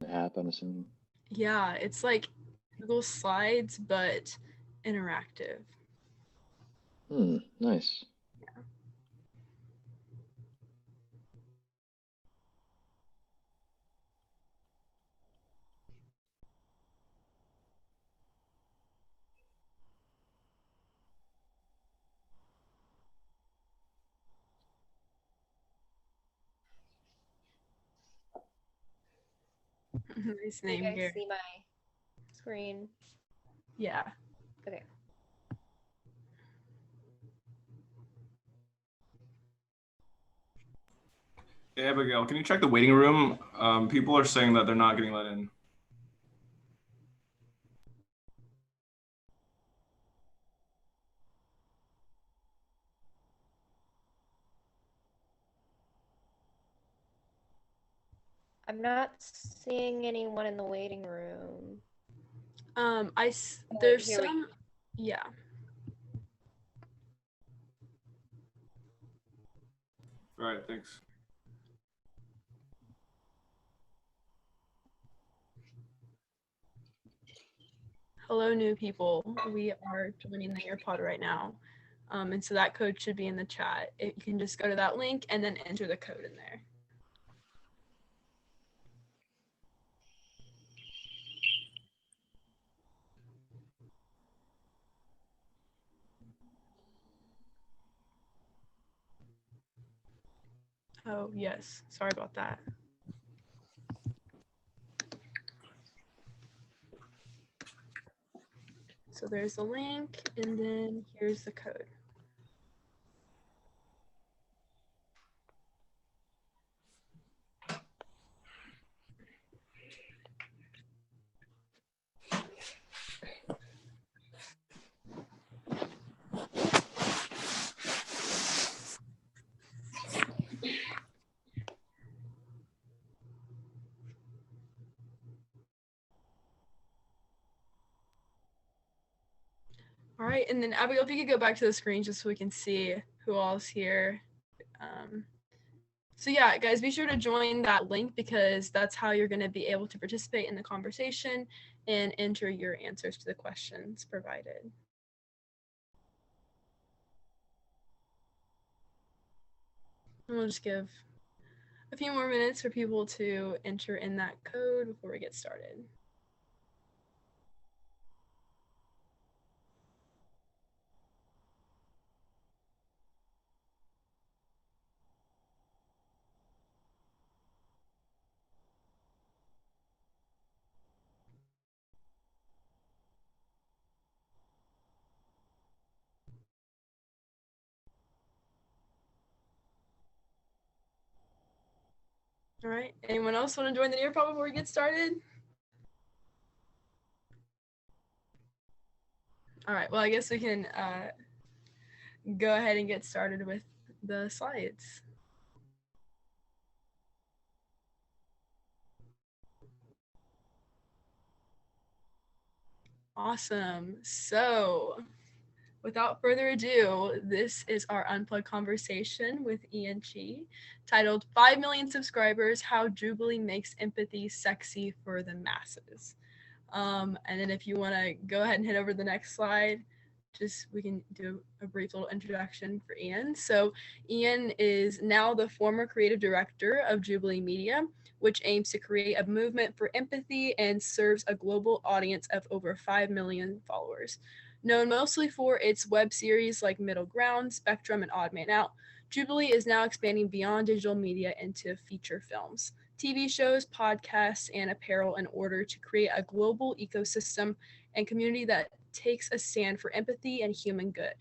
app, I'm assuming. Yeah, it's like Google Slides, but interactive. Nice. Nice Can you name, guys Gary. see my screen? Yeah. Okay. Hey, Abigail, can you check the waiting room? People are saying that they're not getting let in. I'm not seeing anyone in the waiting room. There's here we some, yeah. All right, thanks. Hello, new people. We are joining the AirPod right now. And so that code should be in the chat. You can just go to that link and then enter the code in there. Oh, yes. Sorry about that. So there's the link, and then here's the code. All right, and then Abigail, if you could go back to the screen just so we can see who all's here. So yeah, guys, be sure to join that link because that's how you're going to be able to participate in the conversation and enter your answers to the questions provided. And we'll just give a few more minutes for people to enter in that code before we get started. All right, anyone else want to join the Nearpod before we get started? All right, well, I guess we can go ahead and get started with the slides. Awesome. So without further ado, this is our Unplugged Conversation with Ien Chi, titled 5 Million Subscribers, How Jubilee Makes Empathy Sexy for the Masses. And then if you want to go ahead and hit over the next slide, just we can do a brief little introduction for Ien. So Ien is now the former creative director of Jubilee Media, which aims to create a movement for empathy and serves a global audience of over 5 million followers. Known mostly for its web series like Middle Ground, Spectrum, and Odd Man Out, Jubilee is now expanding beyond digital media into feature films, TV shows, podcasts, and apparel in order to create a global ecosystem and community that takes a stand for empathy and human good.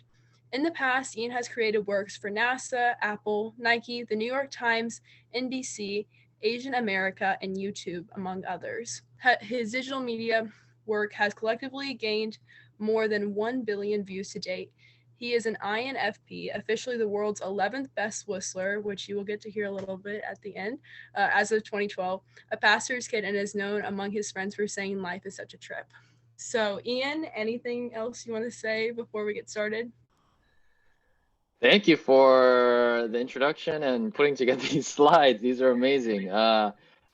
In the past, Ien has created works for NASA, Apple, Nike, the New York Times, NBC, Asian America, and YouTube, among others. His digital media work has collectively gained more than 1 billion views to date. He is an INFP, officially the world's 11th best whistler, which you will get to hear a little bit at the end, as of 2012, a pastor's kid, and is known among his friends for saying life is such a trip. So, Ien, anything else you want to say before we get started? Thank you for the introduction and putting together these slides. These are amazing.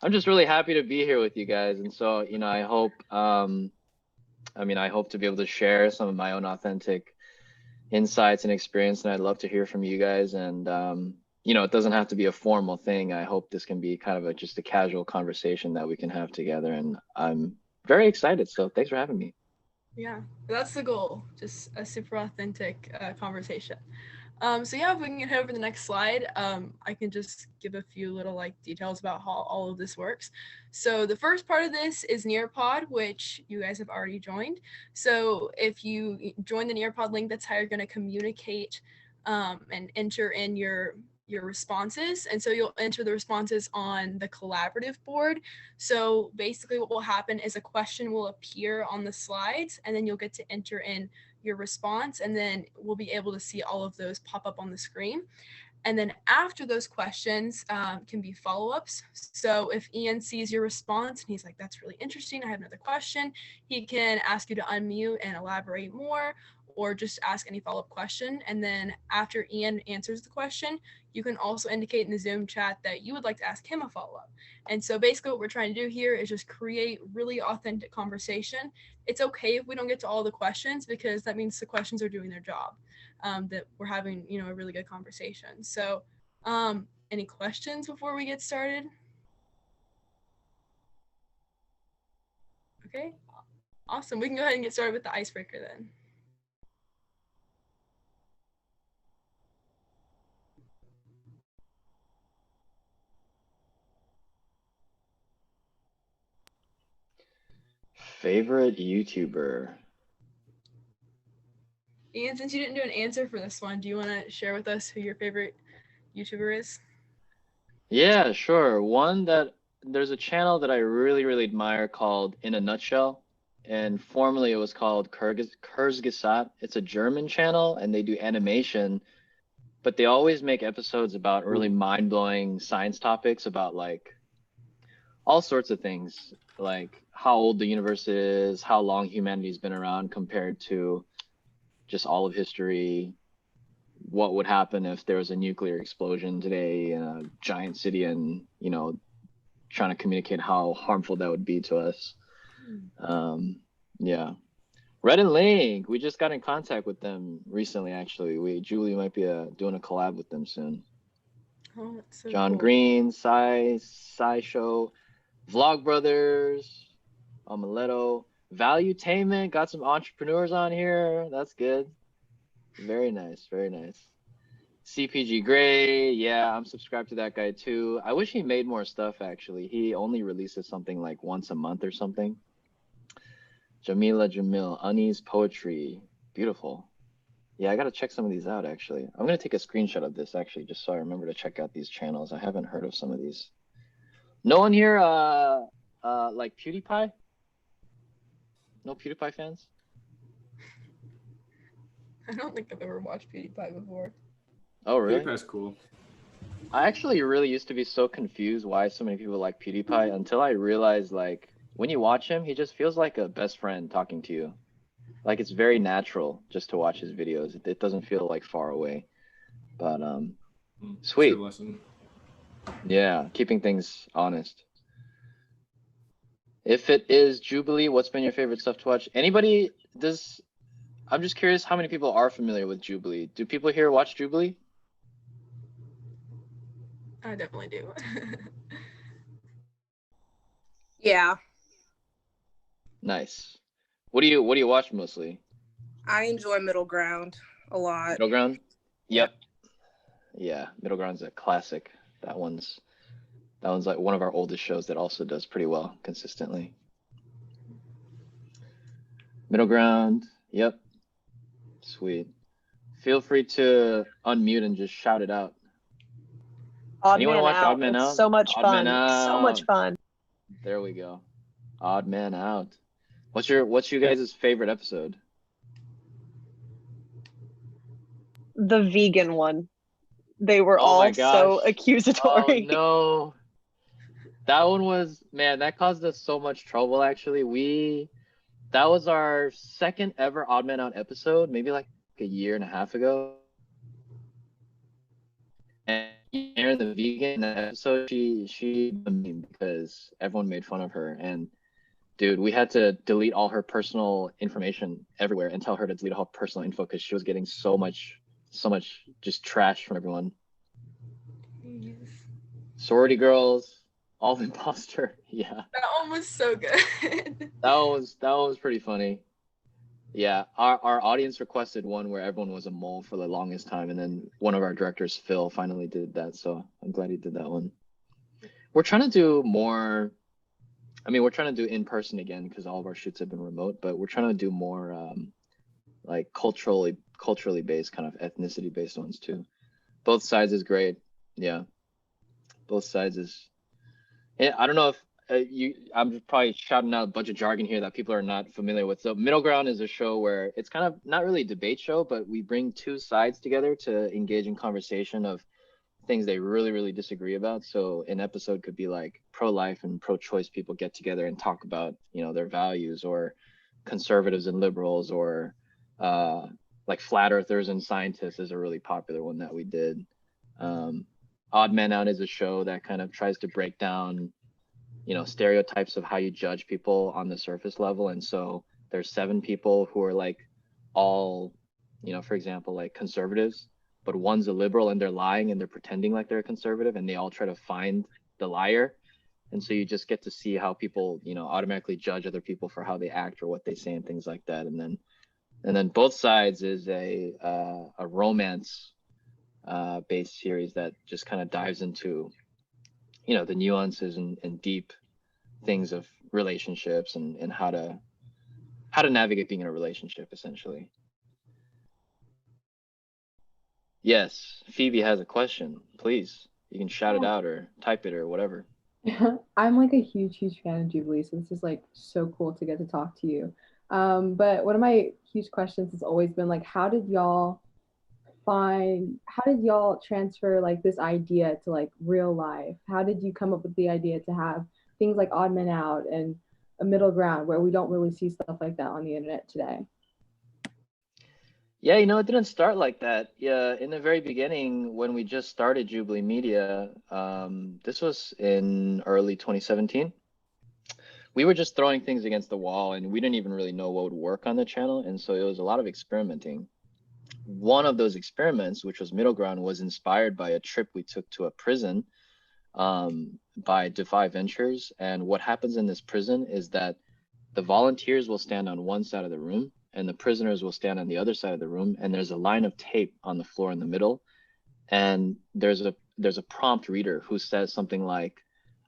I'm just really happy to be here with you guys. And so, I hope, I hope to be able to share some of my own authentic insights and experience. And I'd love to hear from you guys. And, it doesn't have to be a formal thing. I hope this can be kind of just a casual conversation that we can have together. And I'm very excited. So thanks for having me. Yeah, that's the goal. Just a super authentic conversation. So yeah, if we can head over to the next slide, I can just give a few little details about how all of this works. So the first part of this is Nearpod, which you guys have already joined. So if you join the Nearpod link, that's how you're going to communicate and enter in your responses. And so you'll enter the responses on the collaborative board. So basically what will happen is a question will appear on the slides, and then you'll get to enter in your response, and then we'll be able to see all of those pop up on the screen. And then after those questions can be follow-ups. So if Ien sees your response and he's like, that's really interesting, I have another question, he can ask you to unmute and elaborate more, or just ask any follow-up question. And then after Ien answers the question, you can also indicate in the Zoom chat that you would like to ask him a follow-up. And so basically what we're trying to do here is just create really authentic conversation. It's okay if we don't get to all the questions, because that means the questions are doing their job, that we're having, a really good conversation. So any questions before we get started? Okay, awesome. We can go ahead and get started with the icebreaker then. Favorite YouTuber? Ien, since you didn't do an answer for this one, do you want to share with us who your favorite YouTuber is? Yeah, sure. There's a channel that I really, really admire called In a Nutshell. And formerly it was called Kurzgesagt. It's a German channel and they do animation, but they always make episodes about really mind-blowing science topics about all sorts of things, like how old the universe is, how long humanity's been around compared to just all of history, what would happen if there was a nuclear explosion today in a giant city, and trying to communicate how harmful that would be to us. Yeah, Red and Link, we just got in contact with them recently. Actually, Julie might be doing a collab with them soon. Oh, that's so John cool. Green, SciShow, Vlog Brothers, Omeletto, Valuetainment, got some entrepreneurs on here. That's good. Very nice, very nice. CPG Gray, yeah, I'm subscribed to that guy too. I wish he made more stuff, actually. He only releases something like once a month or something. Jamila Jamil, Unease Poetry, beautiful. Yeah, I gotta check some of these out, actually. I'm gonna take a screenshot of this, actually, just so I remember to check out these channels. I haven't heard of some of these. No one here, like PewDiePie? No PewDiePie fans? I don't think I've ever watched PewDiePie before. Oh, really? PewDiePie's cool. I actually really used to be so confused why so many people like PewDiePie until I realized, when you watch him, he just feels like a best friend talking to you. It's very natural just to watch his videos. It doesn't feel far away. But sweet. Good lesson. Yeah, keeping things honest. If it is Jubilee, what's been your favorite stuff to watch? I'm just curious how many people are familiar with Jubilee. Do people here watch Jubilee? I definitely do. Yeah, Nice. What do you watch mostly? I enjoy Middle Ground a lot. Middle Ground? Yep. Yeah, Middle Ground's a classic. That one's like one of our oldest shows that also does pretty well consistently. Middle Ground, yep. Sweet. Feel free to unmute and just shout it out. Odd Anyone Man watch Out. Odd Man It's Out? so much Odd fun. Man So much Out. fun. There we go. Odd Man Out. What's your guys' favorite episode? The vegan one. They were Oh my all so gosh. accusatory. Oh no. That one was, man, that caused us so much trouble actually. That was our second ever Odd Man Out episode, maybe like a year and a half ago. And Aaron the vegan, that episode, she because everyone made fun of her, and dude, we had to delete all her personal information everywhere and tell her to delete all her personal info because she was getting so much just trash from everyone. Jeez. Sorority girls, all the imposter. Yeah, That one was so good. that was pretty funny. Yeah, our audience requested one where everyone was a mole for the longest time, and then one of our directors, Phil, finally did that. So I'm glad he did that one. We're trying to do more. I mean, we're trying to do in person again because all of our shoots have been remote, but we're trying to do more like culturally based, kind of ethnicity based ones too. Both sides is great. Yeah, both sides is. Yeah, I don't know if I'm probably shouting out a bunch of jargon here that people are not familiar with. So Middle Ground is a show where it's kind of not really a debate show, but we bring two sides together to engage in conversation of things they really disagree about. So an episode could be like pro-life and pro-choice people get together and talk about, you know, their values, or conservatives and liberals, or like flat earthers and scientists is a really popular one that we did. Odd Man Out is a show that kind of tries to break down, you know, stereotypes of how you judge people on the surface level. And so there's 7 people who are like all, you know, for example, like conservatives, but one's a liberal and they're lying and they're pretending like they're a conservative, and they all try to find the liar. And so you just get to see how people, you know, automatically judge other people for how they act or what they say and things like that. And then Both Sides is a romance based series that just kind of dives into, you know, the nuances and deep things of relationships and how to navigate being in a relationship, essentially. Yes, Phoebe has a question. Please, you can shout it out or type it or whatever. I'm like a huge fan of Jubilee, so this is like so cool to get to talk to you. But one of my huge questions has always been like, how did y'all transfer like this idea to like real life? How did you come up with the idea to have things like Odd Men Out and a middle ground where we don't really see stuff like that on the internet today? Yeah, you know, it didn't start like that. Yeah, in the very beginning, when we just started Jubilee Media, this was in early 2017. We were just throwing things against the wall, and we didn't even really know what would work on the channel. And so it was a lot of experimenting. One of those experiments, which was Middle Ground, was inspired by a trip we took to a prison by Defy Ventures. And what happens in this prison is that the volunteers will stand on one side of the room and the prisoners will stand on the other side of the room, and there's a line of tape on the floor in the middle, and there's a prompt reader who says something like,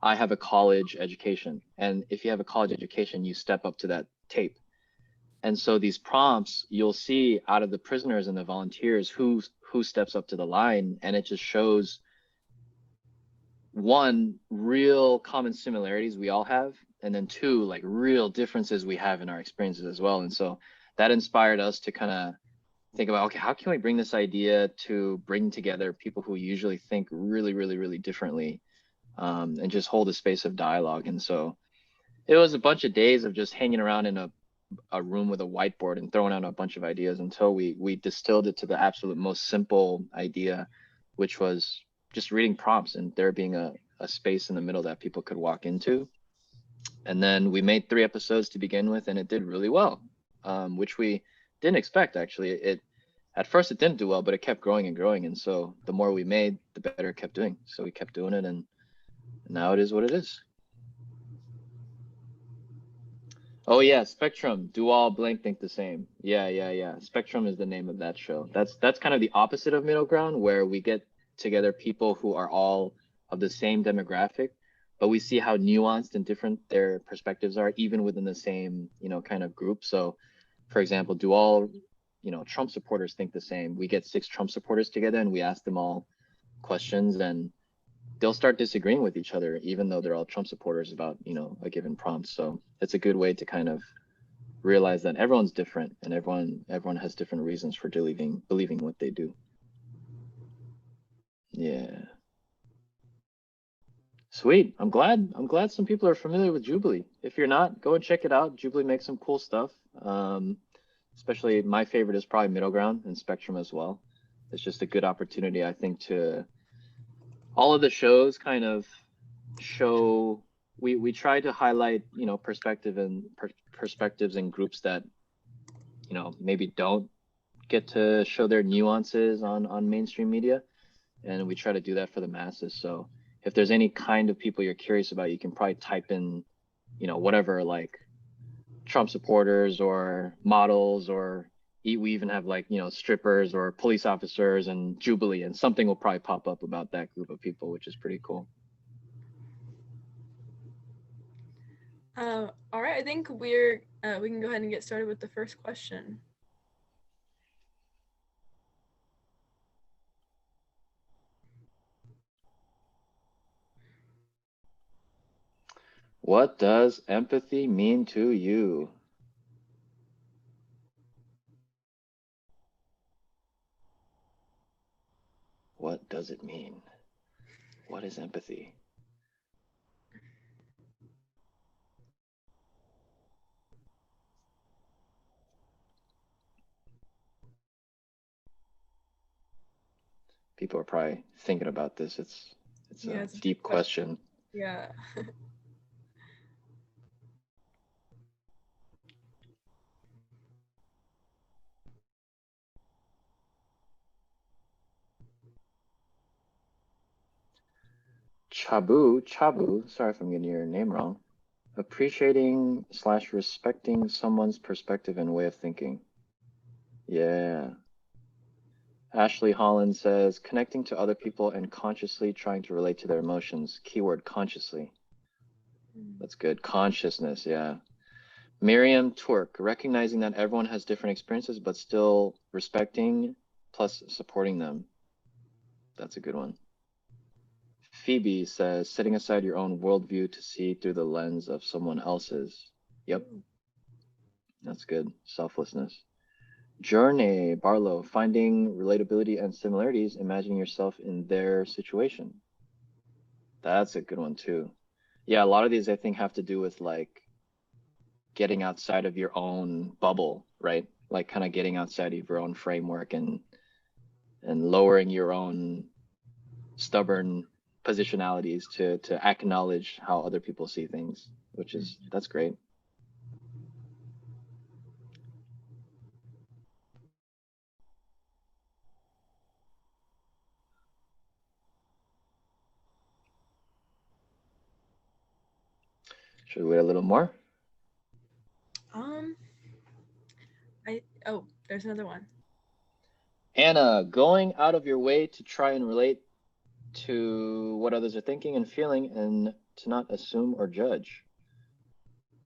I have a college education. And if you have a college education, you step up to that tape. And so these prompts, you'll see out of the prisoners and the volunteers who steps up to the line, and it just shows, one, real common similarities we all have, and then 2, like real differences we have in our experiences as well. And so that inspired us to kind of think about, okay, how can we bring this idea to bring together people who usually think really differently, and just hold a space of dialogue. And so it was a bunch of days of just hanging around in a room with a whiteboard and throwing out a bunch of ideas until we distilled it to the absolute most simple idea, which was just reading prompts and there being a space in the middle that people could walk into. And then we made 3 episodes to begin with, and it did really well, which we didn't expect, actually. At first it didn't do well, but it kept growing and growing. And so the more we made, the better it kept doing. So we kept doing it, and now it is what it is. Oh yeah, Spectrum. Do all blank think the same? Yeah. Spectrum is the name of that show. That's kind of the opposite of Middle Ground, where we get together people who are all of the same demographic, but we see how nuanced and different their perspectives are, even within the same, you know, kind of group. So, for example, do all, you know, Trump supporters think the same? We get 6 Trump supporters together and we ask them all questions, and they'll start disagreeing with each other, even though they're all Trump supporters about, you know, a given prompt. So it's a good way to kind of realize that everyone's different and everyone has different reasons for believing what they do. Yeah. Sweet. I'm glad some people are familiar with Jubilee. If you're not, go and check it out. Jubilee makes some cool stuff. Especially my favorite is probably Middle Ground and Spectrum as well. It's just a good opportunity, I think, to all of the shows kind of show, we try to highlight, you know, perspectives and groups that, you know, maybe don't get to show their nuances on mainstream media, and we try to do that for the masses. So if there's any kind of people you're curious about, you can probably type in, you know, whatever, like Trump supporters or models, or we even have like, you know, strippers or police officers and Jubilee, and something will probably pop up about that group of people, which is pretty cool. All right, I think we can go ahead and get started with the first question. What does empathy mean to you? What does it mean? What is empathy? People are probably thinking about this. It's a deep question. Yeah. Chabu, sorry if I'm getting your name wrong. Appreciating / respecting someone's perspective and way of thinking. Yeah. Ashley Holland says, connecting to other people and consciously trying to relate to their emotions. Keyword consciously. That's good. Consciousness, yeah. Miriam Twerk, recognizing that everyone has different experiences, but still respecting plus supporting them. That's a good one. Phoebe says, setting aside your own worldview to see through the lens of someone else's. Yep. That's good. Selflessness. Journey Barlow, finding relatability and similarities, imagining yourself in their situation. That's a good one too. Yeah, a lot of these I think have to do with like getting outside of your own bubble, right? Like kind of getting outside of your own framework and lowering your own stubborn positionalities to acknowledge how other people see things, which is, that's great. Should we wait a little more? There's another one. Anna, going out of your way to try and relate to what others are thinking and feeling and to not assume or judge.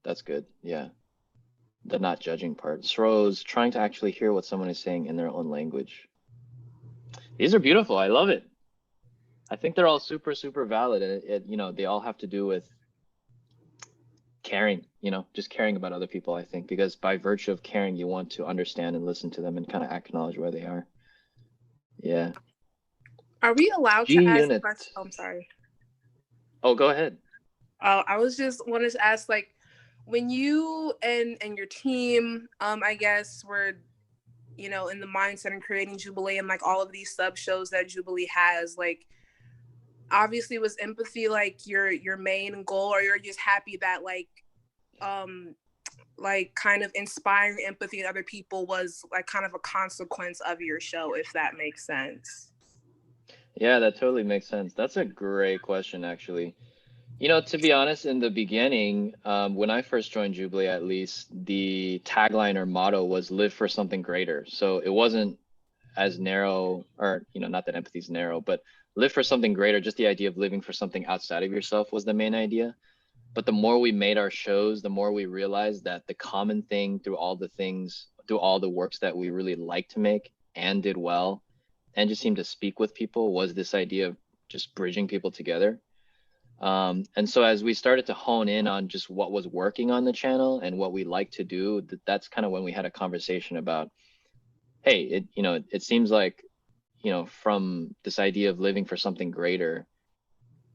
That's good, yeah. The not judging part. Sro's trying to actually hear what someone is saying in their own language. These are beautiful, I love it. I think they're all super, super valid, and it, you know, they all have to do with caring, you know, just caring about other people, I think, because by virtue of caring, you want to understand and listen to them and kind of acknowledge where they are. Yeah. Are we allowed to ask questions? Oh, I'm sorry. Oh, go ahead. I was just wanted to ask, like, when you and your team, I guess, were, you know, in the mindset and creating Jubilee and like all of these sub shows that Jubilee has, like, obviously was empathy like your main goal, or you're just happy that like kind of inspiring empathy in other people was like kind of a consequence of your show, if that makes sense? Yeah, that totally makes sense. That's a great question, actually. You know, to be honest, in the beginning, when I first joined Jubilee, at least, the tagline or motto was live for something greater. So it wasn't as narrow, or, you know, not that empathy is narrow, but live for something greater. Just the idea of living for something outside of yourself was the main idea. But the more we made our shows, the more we realized that the common thing through all the things, through all the works that we really liked to make and did well, and just seemed to speak with people, was this idea of just bridging people together. And so as we started to hone in on just what was working on the channel and what we like to do, that's kind of when we had a conversation about, hey, it seems like, you know, from this idea of living for something greater,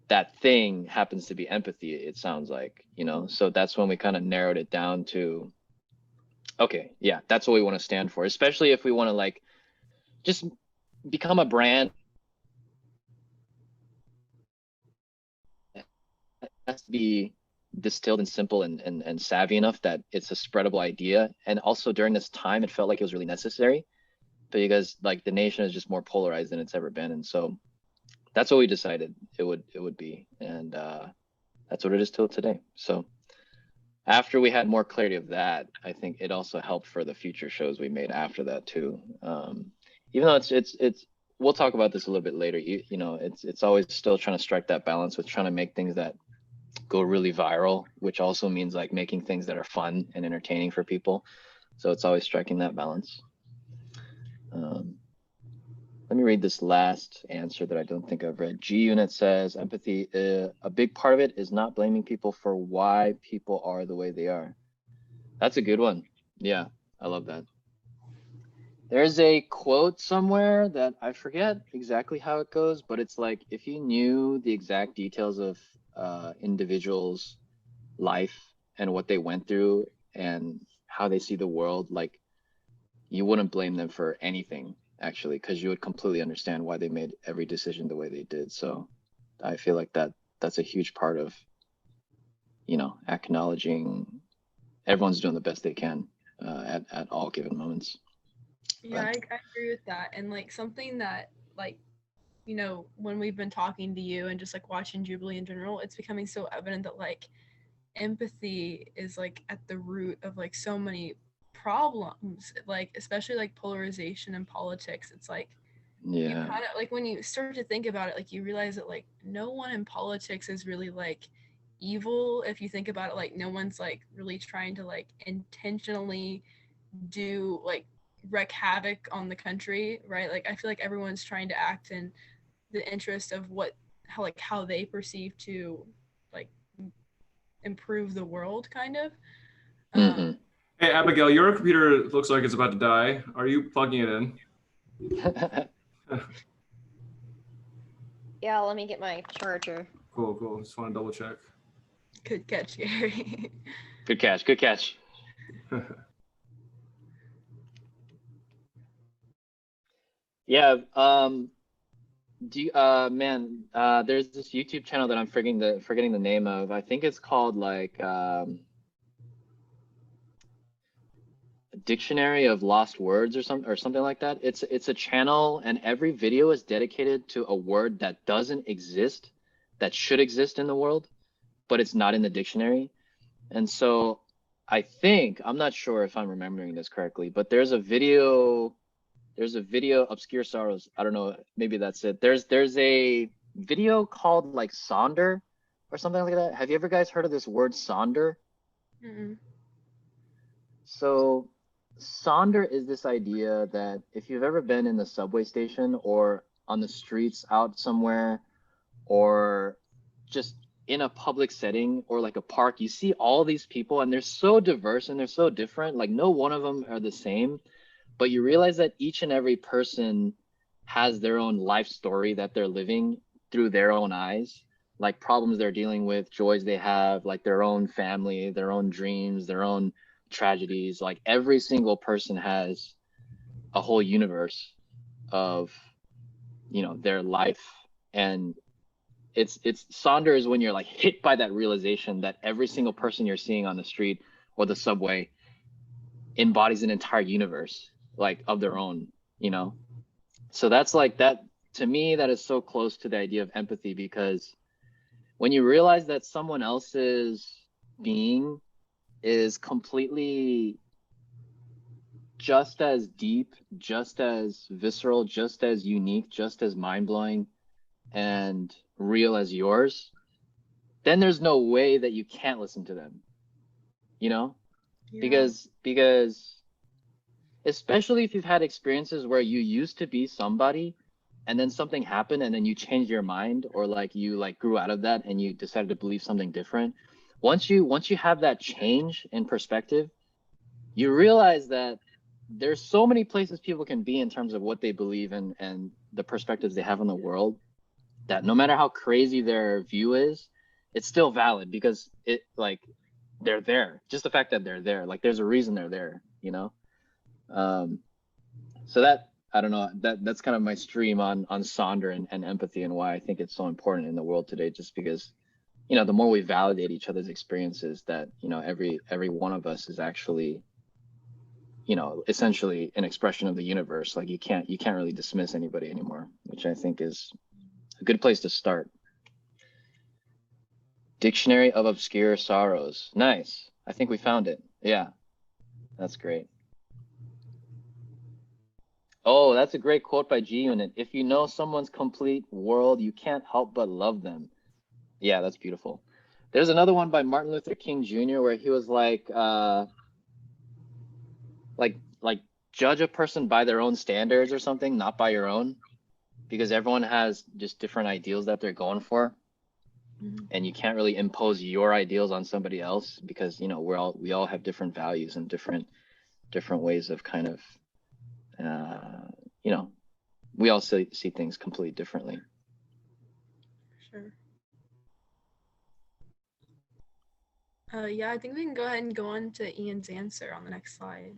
that thing happens to be empathy, it sounds like, you know. So that's when we kind of narrowed it down to, okay, yeah, that's what we want to stand for, especially if we want to like just become a brand has to be distilled and simple and savvy enough that it's a spreadable idea. And also during this time, it felt like it was really necessary because like the nation is just more polarized than it's ever been. And so that's what we decided it would be. And that's what it is till today. So after we had more clarity of that, I think it also helped for the future shows we made after that too. Even though it's we'll talk about this a little bit later. You know, it's always still trying to strike that balance with trying to make things that go really viral, which also means like making things that are fun and entertaining for people. So it's always striking that balance. Let me read this last answer that I don't think I've read. G Unit says, empathy, a big part of it is not blaming people for why people are the way they are. That's a good one. Yeah, I love that. There's a quote somewhere that I forget exactly how it goes, but it's like, if you knew the exact details of individuals' life and what they went through and how they see the world, like you wouldn't blame them for anything actually, because you would completely understand why they made every decision the way they did. So I feel like that's a huge part of, you know, acknowledging everyone's doing the best they can at all given moments. Yeah, I agree with that. And like something that like, you know, when we've been talking to you and just like watching Jubilee in general, it's becoming so evident that like empathy is like at the root of like so many problems, like especially like polarization in politics. It's like you Yeah. kind of like when you start to think about it, like you realize that like no one in politics is really like evil. If you think about it, like no one's like really trying to like intentionally do like wreak havoc on the country, right? Like I feel like everyone's trying to act in the interest of how they perceive to like improve the world, kind of. Mhm. Hey, Abigail, your computer looks like it's about to die. Are you plugging it in? Yeah, let me get my charger. Cool, cool. Just want to double check. Good catch, Gary. Good catch. Good catch. Yeah. Do you, there's this YouTube channel that I'm forgetting the name of. I think it's called like Dictionary of Lost Words or something like that. It's a channel, and every video is dedicated to a word that doesn't exist, that should exist in the world, but it's not in the dictionary. And so I think, I'm not sure if I'm remembering this correctly, but there's a video, Obscure Sorrows, I don't know, maybe that's it. There's a video called like Sonder or something like that. Have you ever guys heard of this word Sonder? Mm-mm. So Sonder is this idea that if you've ever been in the subway station or on the streets out somewhere or just in a public setting or like a park, you see all these people and they're so diverse and they're so different. Like no one of them are the same, but you realize that each and every person has their own life story that they're living through their own eyes, like problems they're dealing with, joys they have, like their own family, their own dreams, their own tragedies. Like every single person has a whole universe of, you know, their life. And it's Sonder is when you're like hit by that realization that every single person you're seeing on the street or the subway embodies an entire universe like of their own, you know. So that's like that, to me, that is so close to the idea of empathy, because when you realize that someone else's being is completely just as deep, just as visceral, just as unique, just as mind-blowing and real as yours, then there's no way that you can't listen to them, you know? Yeah. Because especially if you've had experiences where you used to be somebody and then something happened and then you changed your mind, or like you like grew out of that and you decided to believe something different. Once you have that change in perspective, you realize that there's so many places people can be in terms of what they believe in and the perspectives they have on the world, that no matter how crazy their view is, it's still valid because it like they're there. Just the fact that they're there, like there's a reason they're there, you know? So that, I don't know, that's kind of my stream on Sonder and empathy and why I think it's so important in the world today, just because, you know, the more we validate each other's experiences, that, you know, every one of us is actually, you know, essentially an expression of the universe. Like you can't really dismiss anybody anymore, which I think is a good place to start. Dictionary of Obscure Sorrows. Nice. I think we found it. Yeah, that's great. Oh, that's a great quote by G Unit. If you know someone's complete world, you can't help but love them. Yeah, that's beautiful. There's another one by Martin Luther King Jr. where he was like judge a person by their own standards or something, not by your own, because everyone has just different ideals that they're going for. And you can't really impose your ideals on somebody else, because, you know, we all have different values and different ways of kind of, you know, we all see things completely differently. Sure. Yeah, I think we can go ahead and go on to Ian's answer on the next slide.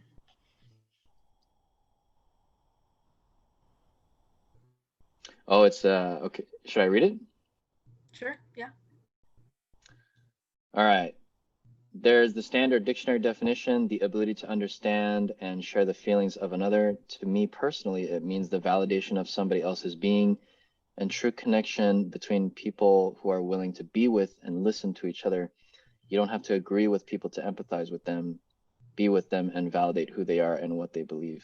Oh, it's okay. Should I read it? Sure, yeah. All right. There's the standard dictionary definition: the ability to understand and share the feelings of another. To me personally, it means the validation of somebody else's being and true connection between people who are willing to be with and listen to each other. You don't have to agree with people to empathize with them, be with them, and validate who they are and what they believe.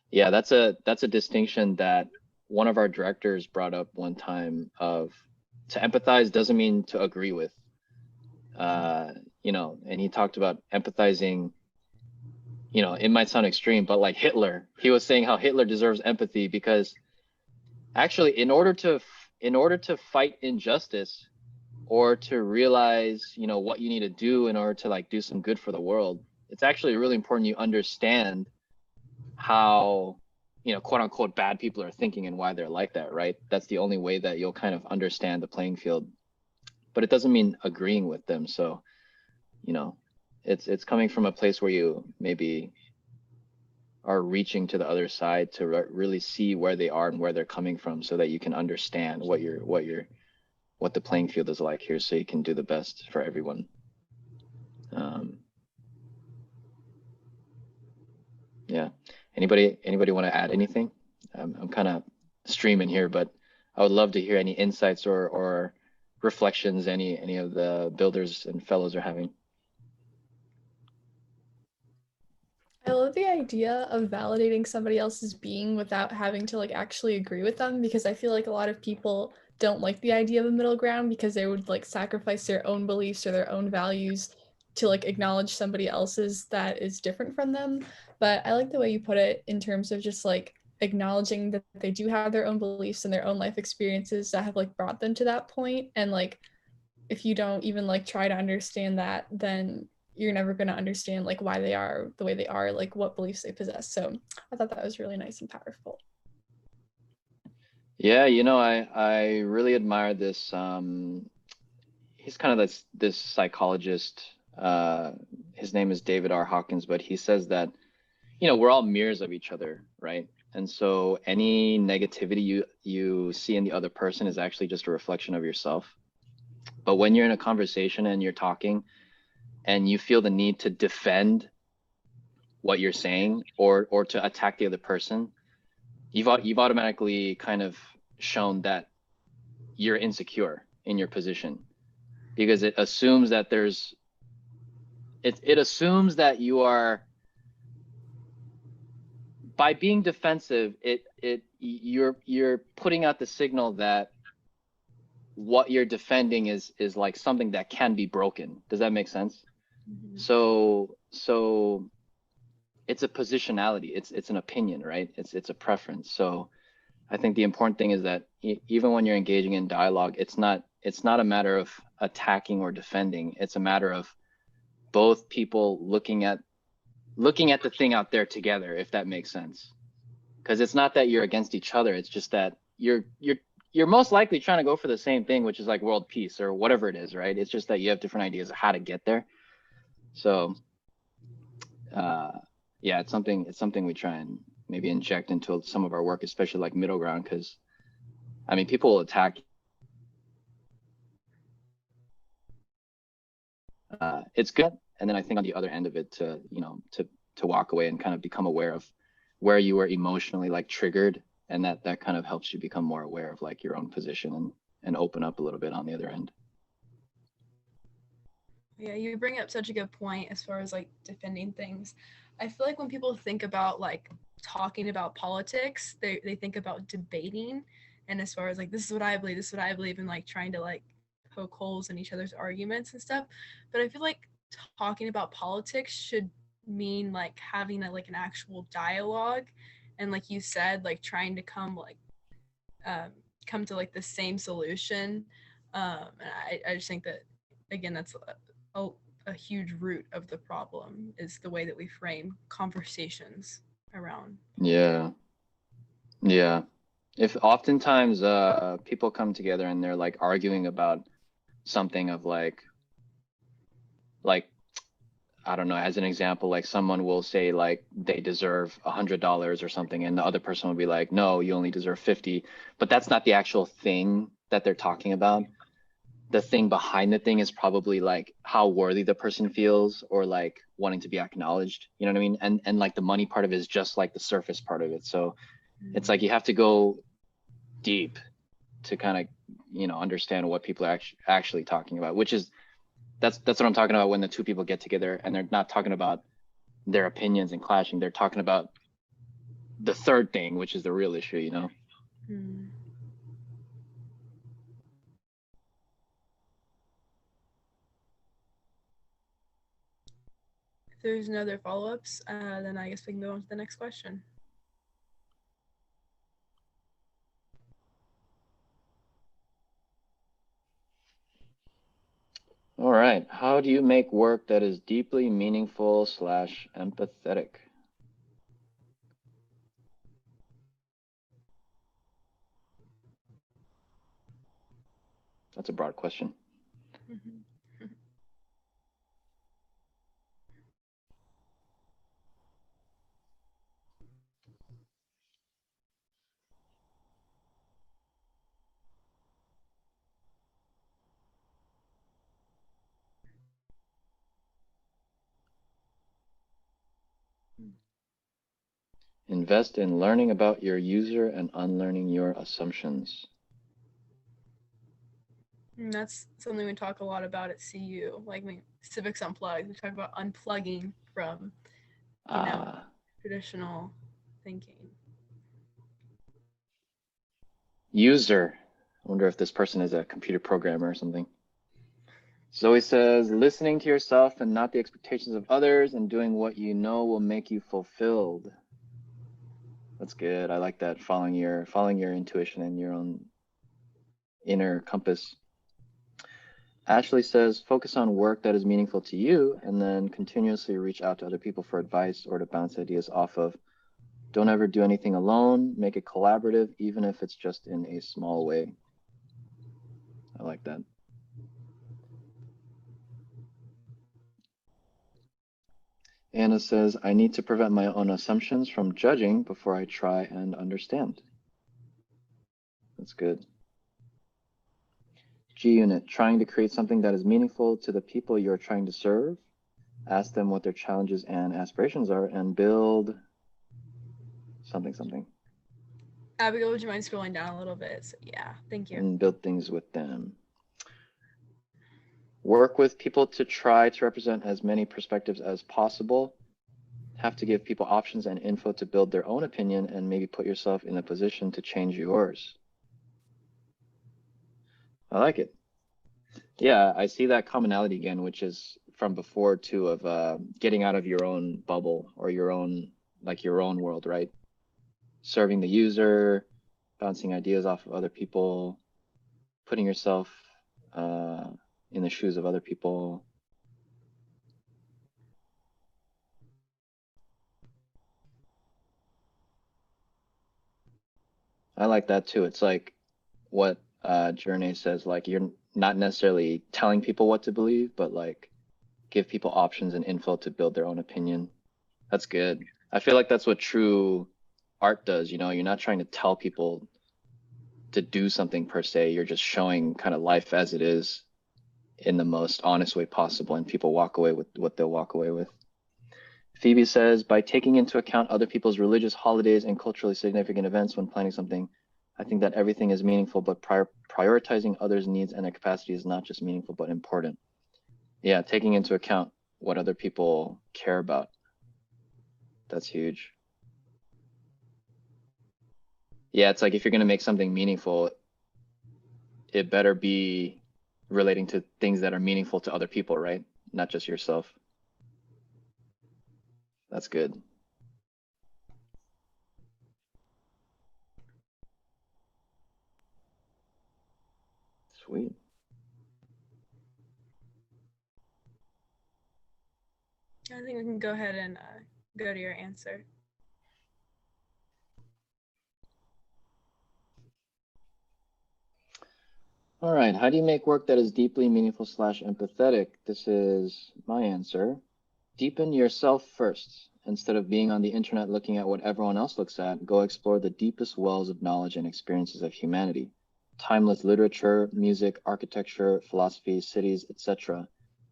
Yeah, that's a distinction that one of our directors brought up one time, of to empathize doesn't mean to agree with. You know, and he talked about empathizing, you know, it might sound extreme, but like Hitler, he was saying how Hitler deserves empathy because actually in order to fight injustice or to realize, you know, what you need to do in order to like do some good for the world, it's actually really important you understand how, you know, quote unquote bad people are thinking and why they're like that, right? That's the only way that you'll kind of understand the playing field. But it doesn't mean agreeing with them. So, you know, it's coming from a place where you maybe are reaching to the other side to really see where they are and where they're coming from, so that you can understand what the playing field is like here, so you can do the best for everyone. Yeah. Anybody want to add anything? I'm kind of streaming here, but I would love to hear any insights or reflections any of the builders and fellows are having. I love the idea of validating somebody else's being without having to like actually agree with them, because I feel like a lot of people don't like the idea of a middle ground because they would like sacrifice their own beliefs or their own values to like acknowledge somebody else's that is different from them. But I like the way you put it in terms of just like acknowledging that they do have their own beliefs and their own life experiences that have like brought them to that point. And like if you don't even like try to understand that, then you're never going to understand like why they are the way they are, like what beliefs they possess. So I thought that was really nice and powerful. Yeah, you know, I really admire this. He's kind of this psychologist. His name is David R. Hawkins, but he says that, you know, we're all mirrors of each other, right? And so any negativity you see in the other person is actually just a reflection of yourself. But when you're in a conversation and you're talking and you feel the need to defend what you're saying or to attack the other person, you've automatically kind of shown that you're insecure in your position, because it assumes that it assumes that you are, by being defensive, you're putting out the signal that what you're defending is like something that can be broken. Does that make sense? Mm-hmm. So it's a positionality. It's an opinion, right? It's a preference. So I think the important thing is that even when you're engaging in dialogue, it's not a matter of attacking or defending. It's a matter of both people looking at the thing out there together, if that makes sense. Because it's not that you're against each other. It's just that you're most likely trying to go for the same thing, which is like world peace or whatever it is, right? It's just that you have different ideas of how to get there. So yeah, it's something we try and maybe inject into some of our work, especially like middle ground, because I mean, people will attack it's good. And then I think on the other end of it, to walk away and kind of become aware of where you were emotionally like triggered, and that kind of helps you become more aware of like your own position and open up a little bit on the other end. Yeah, you bring up such a good point as far as like defending things. I feel like when people think about like talking about politics, they think about debating, and as far as like, this is what I believe, this is what I believe, and like trying to like poke holes in each other's arguments and stuff. But I feel like talking about politics should mean like having like an actual dialogue, and like you said, like trying to come to like the same solution. And I just think that, again, that's a huge root of the problem, is the way that we frame conversations around. Yeah. If oftentimes people come together and they're like arguing about something of like I don't know, as an example, like someone will say like they deserve $100 or something, and the other person will be like, no, you only deserve 50. But that's not the actual thing that they're talking about. The thing behind the thing is probably like how worthy the person feels, or like wanting to be acknowledged. You know what I mean? And like the money part of it is just like the surface part of it. So it's like you have to go deep to kind of, understand what people are actually talking about, which is, that's what I'm talking about when the two people get together and they're not talking about their opinions and clashing. They're talking about the third thing, which is the real issue, If there's no other follow-ups, then I guess we can go on to the next question. All right. How do you make work that is deeply meaningful / empathetic? That's a broad question. Invest in learning about your user and unlearning your assumptions. And that's something we talk a lot about at CU. Like, Civics Unplugged, we talk about unplugging from, traditional thinking. User. I wonder if this person is a computer programmer or something. Zoe says, listening to yourself and not the expectations of others, and doing what you know will make you fulfilled. That's good. I like that. Following your intuition and your own inner compass. Ashley says, focus on work that is meaningful to you, and then continuously reach out to other people for advice or to bounce ideas off of. Don't ever do anything alone. Make it collaborative, even if it's just in a small way. I like that. Anna says, I need to prevent my own assumptions from judging before I try and understand. That's good. G Unit, trying to create something that is meaningful to the people you're trying to serve. Ask them what their challenges and aspirations are and build something. Abigail, would you mind scrolling down a little bit? So, yeah, thank you. And build things with them. Work with people to try to represent as many perspectives as possible. Have to give people options and info to build their own opinion, and maybe put yourself in a position to change yours. I like it. Yeah, I see that commonality again, which is from before too, of getting out of your own bubble or your own world, right? Serving the user, bouncing ideas off of other people, putting yourself in the shoes of other people. I like that too. It's like what Journey says, like you're not necessarily telling people what to believe, but like give people options and info to build their own opinion. That's good. I feel like that's what true art does. You're not trying to tell people to do something per se. You're just showing kind of life as it is. in the most honest way possible, and people walk away with what they'll walk away with. Phoebe says, by taking into account other people's religious holidays and culturally significant events when planning something, I think that everything is meaningful, but prioritizing others' needs and their capacity is not just meaningful, but important. Yeah, taking into account what other people care about. That's huge. Yeah, it's like if you're going to make something meaningful, it better be relating to things that are meaningful to other people, right? Not just yourself. That's good. Sweet. I think we can go ahead and go to your answer. All right, how do you make work that is deeply meaningful / empathetic? This is my answer. Deepen yourself first. Instead of being on the internet looking at what everyone else looks at, go explore the deepest wells of knowledge and experiences of humanity. Timeless literature, music, architecture, philosophy, cities, etc.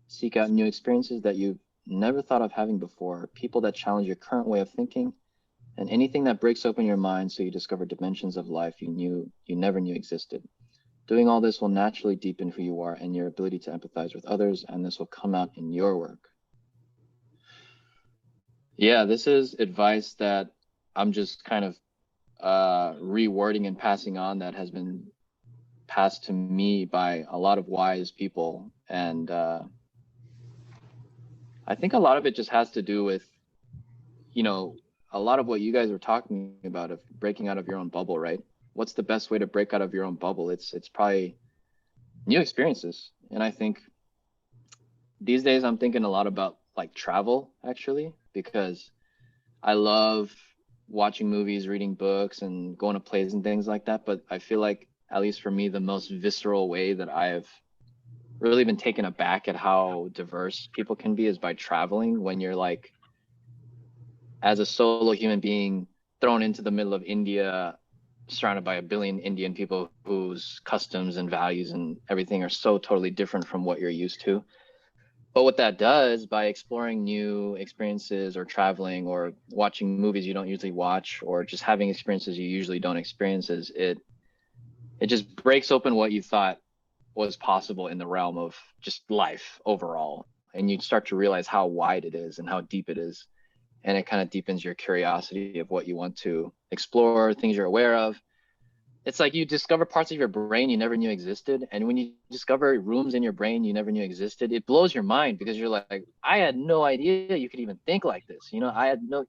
Seek out new experiences that you've never thought of having before, people that challenge your current way of thinking, and anything that breaks open your mind so you discover dimensions of life you never knew existed. Doing all this will naturally deepen who you are and your ability to empathize with others, and this will come out in your work. Yeah, this is advice that I'm just kind of rewording and passing on that has been passed to me by a lot of wise people. And I think a lot of it just has to do with, a lot of what you guys were talking about of breaking out of your own bubble, right? What's the best way to break out of your own bubble? It's probably new experiences. And I think these days I'm thinking a lot about like travel, actually, because I love watching movies, reading books, and going to plays and things like that. But I feel like, at least for me, the most visceral way that I've really been taken aback at how diverse people can be is by traveling. When you're like, as a solo human being, thrown into the middle of India, surrounded by a billion Indian people whose customs and values and everything are so totally different from what you're used to. But what that does, by exploring new experiences or traveling or watching movies you don't usually watch, or just having experiences you usually don't experience, is it just breaks open what you thought was possible in the realm of just life overall. And you start to realize how wide it is and how deep it is. And it kind of deepens your curiosity of what you want to explore, things you're aware of. It's like you discover parts of your brain you never knew existed. And when you discover rooms in your brain you never knew existed, it blows your mind, because you're like, I had no idea you could even think like this. I had no,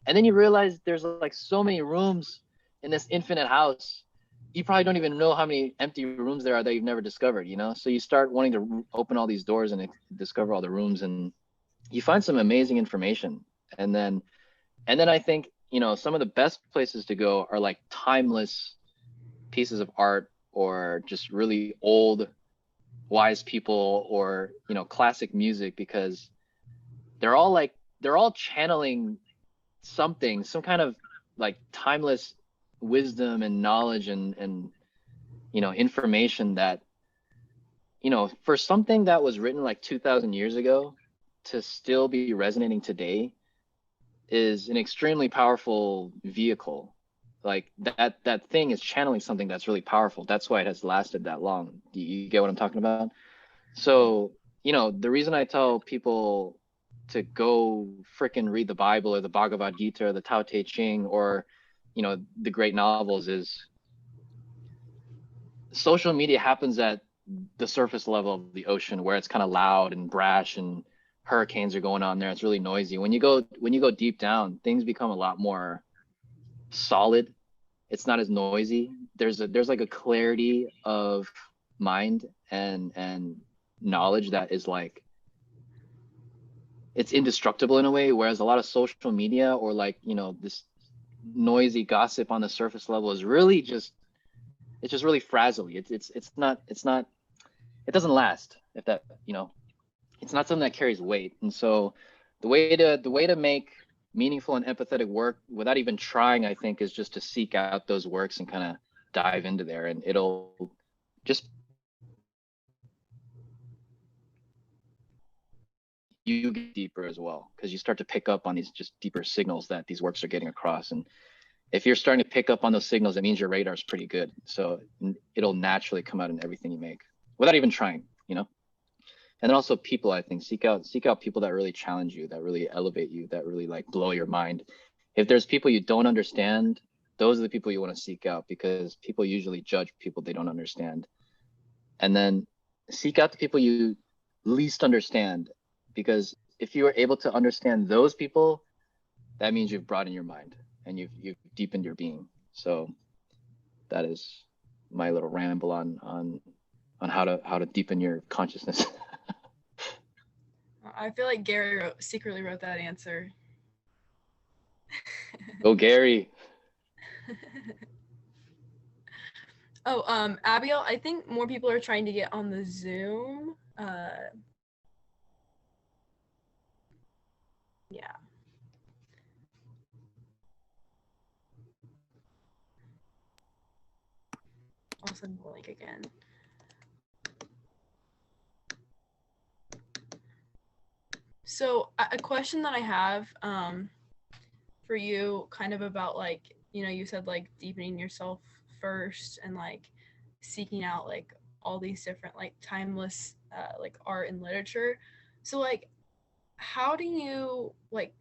and then you realize there's like so many rooms in this infinite house. You probably don't even know how many empty rooms there are that you've never discovered, So you start wanting to open all these doors and discover all the rooms, and you find some amazing information. And then I think, some of the best places to go are like timeless pieces of art, or just really old wise people, or classic music, because they're all channeling something, some kind of like timeless wisdom and knowledge and information that, for something that was written like 2,000 years ago to still be resonating today is an extremely powerful vehicle. Like that thing is channeling something that's really powerful. That's why it has lasted that long. You get what I'm talking about? So, the reason I tell people to go freaking read the Bible or the Bhagavad Gita or the Tao Te Ching or, the great novels is social media happens at the surface level of the ocean, where it's kind of loud and brash and hurricanes are going on there. It's really noisy. When you go deep down, things become a lot more solid. It's not as noisy. There's like a clarity of mind and knowledge that is like, it's indestructible in a way, whereas a lot of social media or like, this noisy gossip on the surface level is really just, it's just really frazzly. It's not, it doesn't last, if that, it's not something that carries weight. And so the way to make meaningful and empathetic work without even trying, I think, is just to seek out those works and kind of dive into there, and it'll just you get deeper as well, because you start to pick up on these just deeper signals that these works are getting across. And if you're starting to pick up on those signals, it means your radar is pretty good. So it'll naturally come out in everything you make without even trying, you know? And then also people, I think, seek out people that really challenge you, that really elevate you, that really like blow your mind. If there's people you don't understand, those are the people you want to seek out, because people usually judge people they don't understand. And then seek out the people you least understand, because if you are able to understand those people, that means you've broadened your mind and you've deepened your being. So that is my little ramble on how to deepen your consciousness. I feel like Gary secretly wrote that answer. Go Gary. Oh, Abigail, I think more people are trying to get on the Zoom. Yeah. I'll send the link again. So a question that I have for you, kind of about like, you know, you said like deepening yourself first and like seeking out like all these different like timeless like art and literature. So like, how do you like,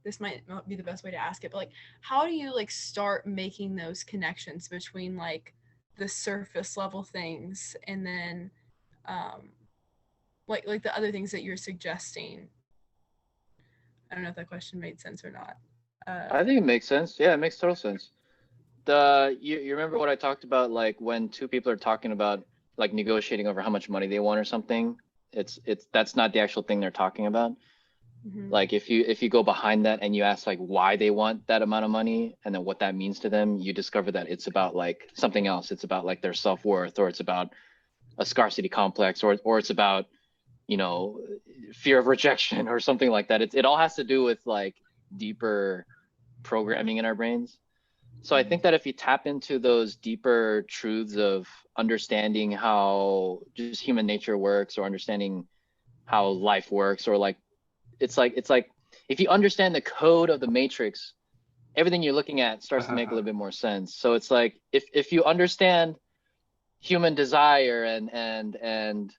this might not be the best way to ask it, but like, how do you like start making those connections between like the surface level things and then like the other things that you're suggesting? I don't know if that question made sense or not. I think it makes sense. Yeah, it makes total sense. You remember what I talked about, like when two people are talking about like negotiating over how much money they want or something, that's not the actual thing they're talking about. Mm-hmm. Like if you go behind that and you ask like why they want that amount of money and then what that means to them, you discover that it's about like something else. It's about like their self-worth, or it's about a scarcity complex, or it's about, you know, fear of rejection or something like that. It all has to do with like deeper programming in our brains. So I think that if you tap into those deeper truths of understanding how just human nature works, or understanding how life works, or like it's like if you understand the code of the matrix, everything you're looking at starts to make a little bit more sense. So it's like if you understand human desire and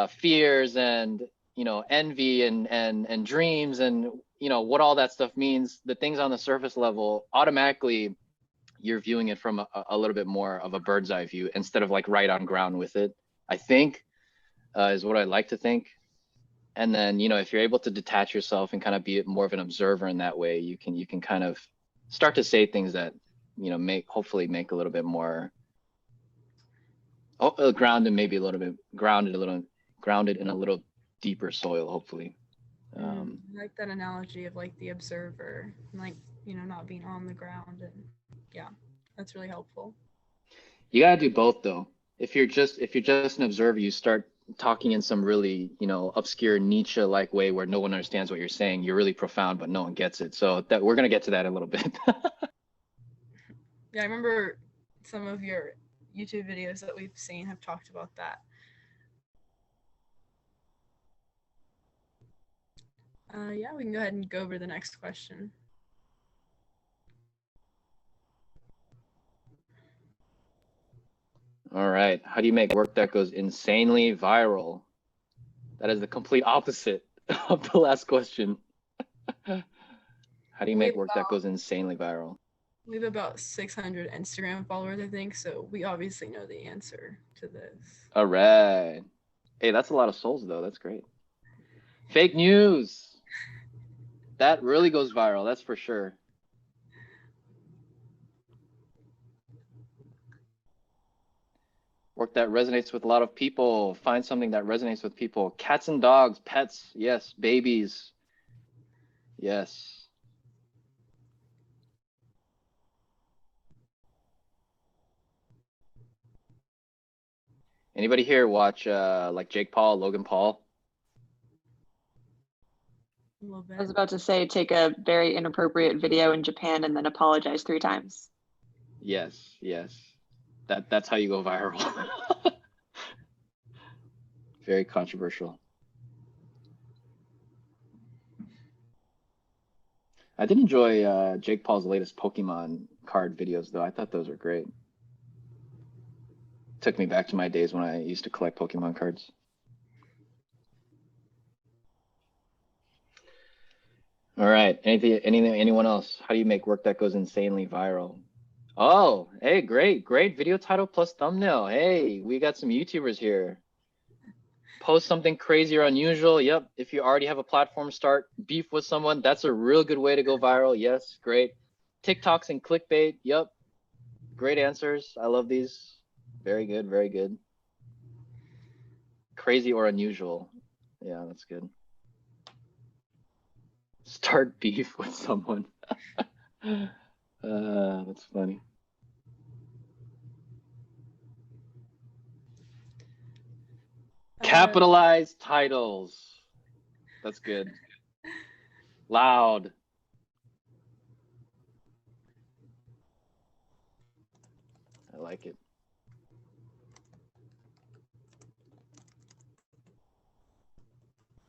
fears and, you know, envy and dreams and, you know, what all that stuff means, the things on the surface level, automatically you're viewing it from a little bit more of a bird's eye view instead of like right on ground with it, I think, is what I like to think. And then, you know, if you're able to detach yourself and kind of be more of an observer in that way, you can kind of start to say things that, you know, hopefully make a little bit more grounded, maybe a little bit grounded in a little deeper soil, hopefully. I like that analogy of like the observer, like, you know, not being on the ground. And yeah, that's really helpful. You gotta do both though. If you're just an observer, you start talking in some really, you know, obscure Nietzsche-like way where no one understands what you're saying. You're really profound, but no one gets it. So that we're gonna get to that in a little bit. Yeah, I remember some of your YouTube videos that we've seen have talked about that. Yeah, we can go ahead and go over the next question. All right. How do you make work that goes insanely viral? That is the complete opposite of the last question. How do you make work that goes insanely viral? We have about 600 Instagram followers, I think, so we obviously know the answer to this. All right. Hey, that's a lot of souls, though. That's great. Fake news. That really goes viral, that's for sure. Work that resonates with a lot of people. Find something that resonates with people. Cats and dogs, pets, yes. Babies, yes. Anybody here watch like Jake Paul, Logan Paul? I was about to say, take a very inappropriate video in Japan and then apologize 3 times. Yes, yes. That's how you go viral. Very controversial. I did enjoy Jake Paul's latest Pokemon card videos, though. I thought those were great. Took me back to my days when I used to collect Pokemon cards. All right. Anyone else? How do you make work that goes insanely viral? Oh, hey, great video title plus thumbnail. Hey, we got some YouTubers here. Post something crazy or unusual. Yep. If you already have a platform, start beef with someone. That's a real good way to go viral. Yes, great. TikToks and clickbait. Yep. Great answers. I love these. Very good. Very good. Crazy or unusual. Yeah, that's good. Start beef with someone. That's funny. Capitalized titles. That's good. Loud. I like it.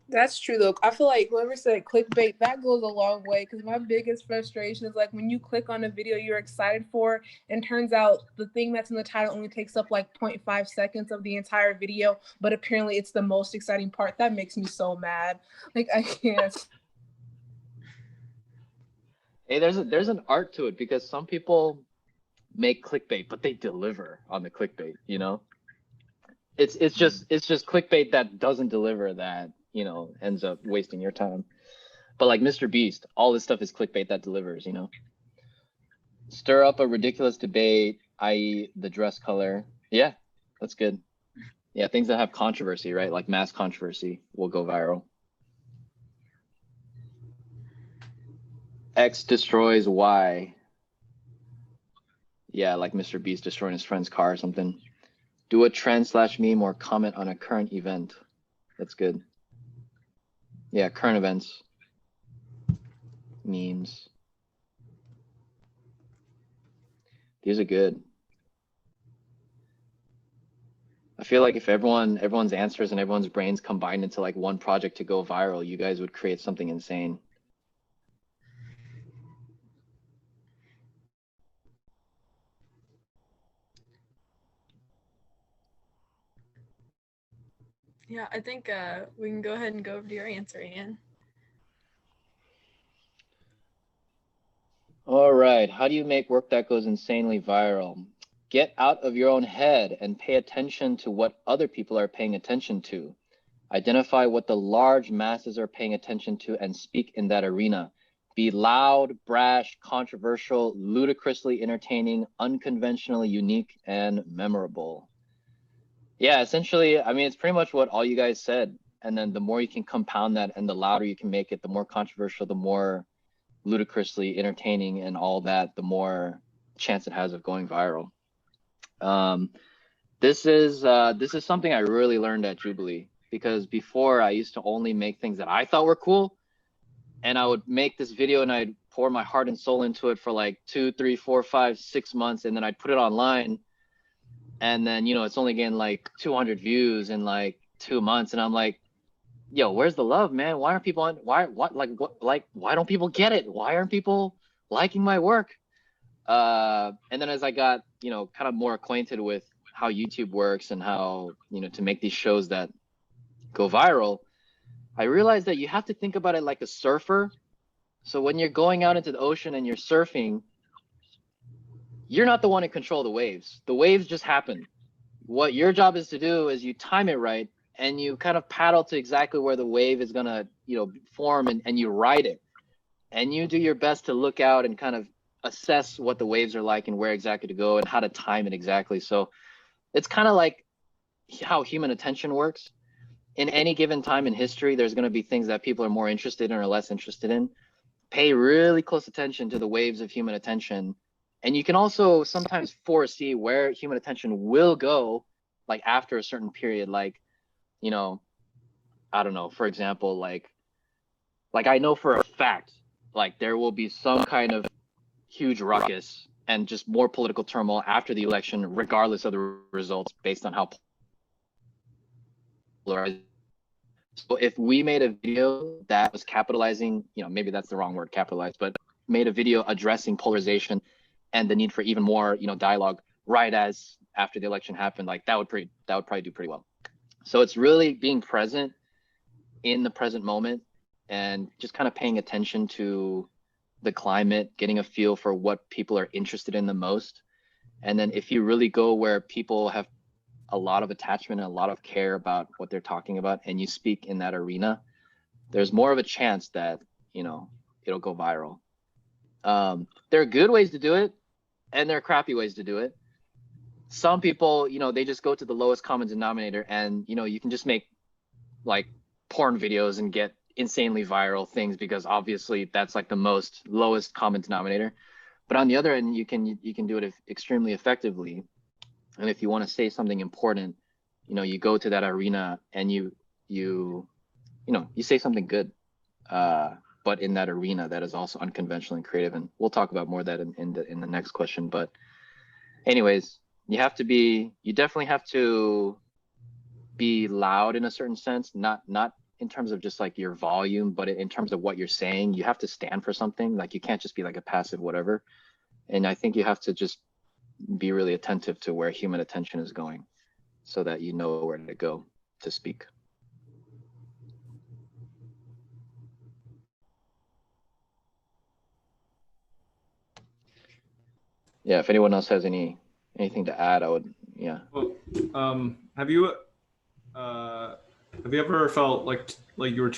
That's true though. I feel like whoever said clickbait, that goes a long way, because my biggest frustration is like when you click on a video you're excited for and turns out the thing that's in the title only takes up like 0.5 seconds of the entire video, but apparently it's the most exciting part. That makes me so mad. Like I can't. Hey, there's an art to it, because some people make clickbait, but they deliver on the clickbait, you know? It's just clickbait that doesn't deliver, that, you know, ends up wasting your time. But like Mr. Beast, all this stuff is clickbait that delivers, you know? Stir up a ridiculous debate, i.e. the dress color. Yeah, that's good. Yeah, things that have controversy, right? Like mass controversy will go viral. X destroys Y. Yeah, like Mr. Beast destroying his friend's car or something. Do a trend/meme or comment on a current event. That's good. Yeah, current events. Memes. These are good. I feel like if everyone's answers and everyone's brains combined into like one project to go viral, you guys would create something insane. Yeah, I think we can go ahead and go over to your answer, Ien. All right. How do you make work that goes insanely viral? Get out of your own head and pay attention to what other people are paying attention to. Identify what the large masses are paying attention to and speak in that arena. Be loud, brash, controversial, ludicrously entertaining, unconventionally unique, and memorable. Yeah, essentially, I mean, it's pretty much what all you guys said. And then the more you can compound that and the louder you can make it, the more controversial, the more ludicrously entertaining and all that, the more chance it has of going viral. This is something I really learned at Jubilee, because before I used to only make things that I thought were cool, and I would make this video and I'd pour my heart and soul into it for like 2, 3, 4, 5, 6 months, and then I'd put it online, and then, you know, it's only getting like 200 views in like 2 months, and I'm like, yo, where's the love, man? Why aren't people why don't people get it? Why aren't people liking my work? And then as I got, you know, kind of more acquainted with how YouTube works and how, you know, to make these shows that go viral, I realized that you have to think about it like a surfer. So when you're going out into the ocean and you're surfing, you're not the one in control of the waves. The waves just happen. What your job is to do is you time it right, and you kind of paddle to exactly where the wave is gonna, you know, form, and you ride it. And you do your best to look out and kind of assess what the waves are like and where exactly to go and how to time it exactly. So it's kind of like how human attention works. In any given time in history, there's going to be things that people are more interested in or less interested in. Pay really close attention to the waves of human attention. And you can also sometimes foresee where human attention will go, like after a certain period, like, you know, I don't know, for example, like I know for a fact, like there will be some kind of huge ruckus and just more political turmoil after the election, regardless of the results, based on how polarized. So if we made a video that was capitalizing, you know, maybe that's the wrong word, capitalized, but made a video addressing polarization and the need for even more, dialogue right as after the election happened, like that would probably do pretty well. So it's really being present in the present moment and just kind of paying attention to the climate, getting a feel for what people are interested in the most. And then if you really go where people have a lot of attachment and a lot of care about what they're talking about, and you speak in that arena, there's more of a chance that, it'll go viral. There are good ways to do it, and there are crappy ways to do it. Some people, they just go to the lowest common denominator, and, you can just make like porn videos and get insanely viral things because obviously that's like the most lowest common denominator. But on the other end, you can do it extremely effectively. And if you want to say something important, you go to that arena and you say something good, but in that arena that is also unconventional and creative. And we'll talk about more of that in the next question. But anyways, you definitely have to be loud in a certain sense, not in terms of just like your volume, but in terms of what you're saying. You have to stand for something. Like you can't just be like a passive whatever. And I think you have to just be really attentive to where human attention is going so that you know where to go to speak. Yeah, if anyone else has anything to add, I would, yeah. Well, have you ever felt like you were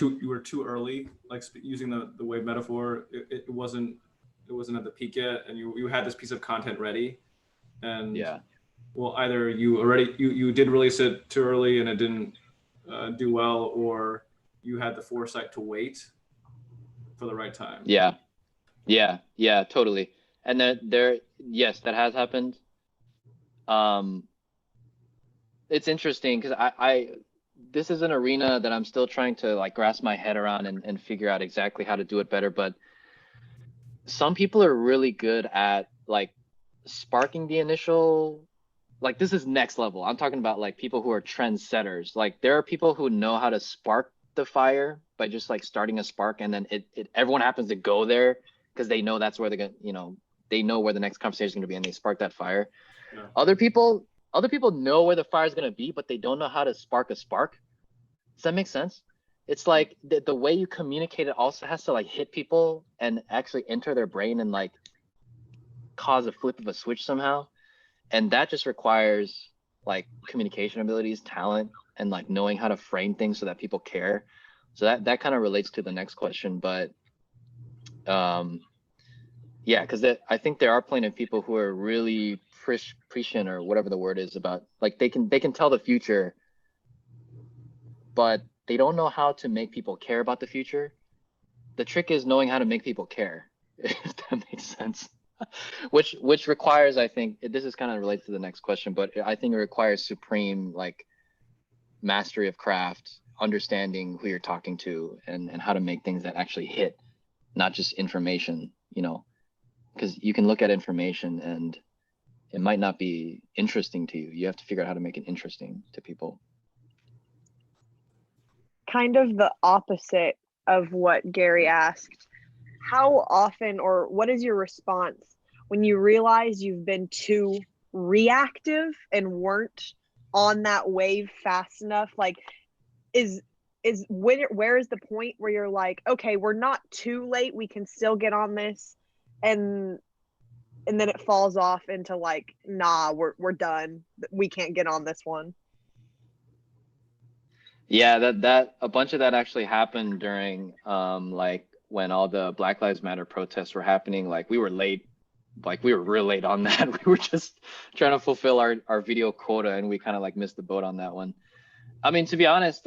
too early, like using the wave metaphor? It wasn't at the peak yet, and you had this piece of content ready, and yeah, well, either you did release it too early and it didn't do well, or you had the foresight to wait for the right time. Yeah, totally. And yes, that has happened. It's interesting because this is an arena that I'm still trying to like grasp my head around and figure out exactly how to do it better. But some people are really good at like sparking the initial, like this is next level. I'm talking about like people who are trendsetters. Like there are people who know how to spark the fire by just like starting a spark, and then everyone happens to go there because they know that's where they're gonna, they know where the next conversation is gonna be, and they spark that fire. Yeah. Other people know where the fire is gonna be, but they don't know how to spark a spark. Does that make sense? It's like the way you communicate it also has to like hit people and actually enter their brain and like cause a flip of a switch somehow. And that just requires like communication abilities, talent, and like knowing how to frame things so that people care. So that kind of relates to the next question. But yeah, because I think there are plenty of people who are really prescient or whatever the word is about, like they can tell the future, but they don't know how to make people care about the future. The trick is knowing how to make people care, if that makes sense. which requires, I think, this is kind of related to the next question, but I think it requires supreme like mastery of craft, understanding who you're talking to and how to make things that actually hit, not just information, because you can look at information and it might not be interesting to you. You have to figure out how to make it interesting to people. Kind of the opposite of what Gary asked. How often, or what is your response when you realize you've been too reactive and weren't on that wave fast enough? Like, where is the point where you're like, okay, we're not too late, we can still get on this, and then it falls off into like, nah, we're done, we can't get on this one? Yeah, that a bunch of that actually happened during like when all the Black Lives Matter protests were happening. Like we were late, like we were real late on that. We were just trying to fulfill our video quota, and we kind of like missed the boat on that one. I mean, to be honest,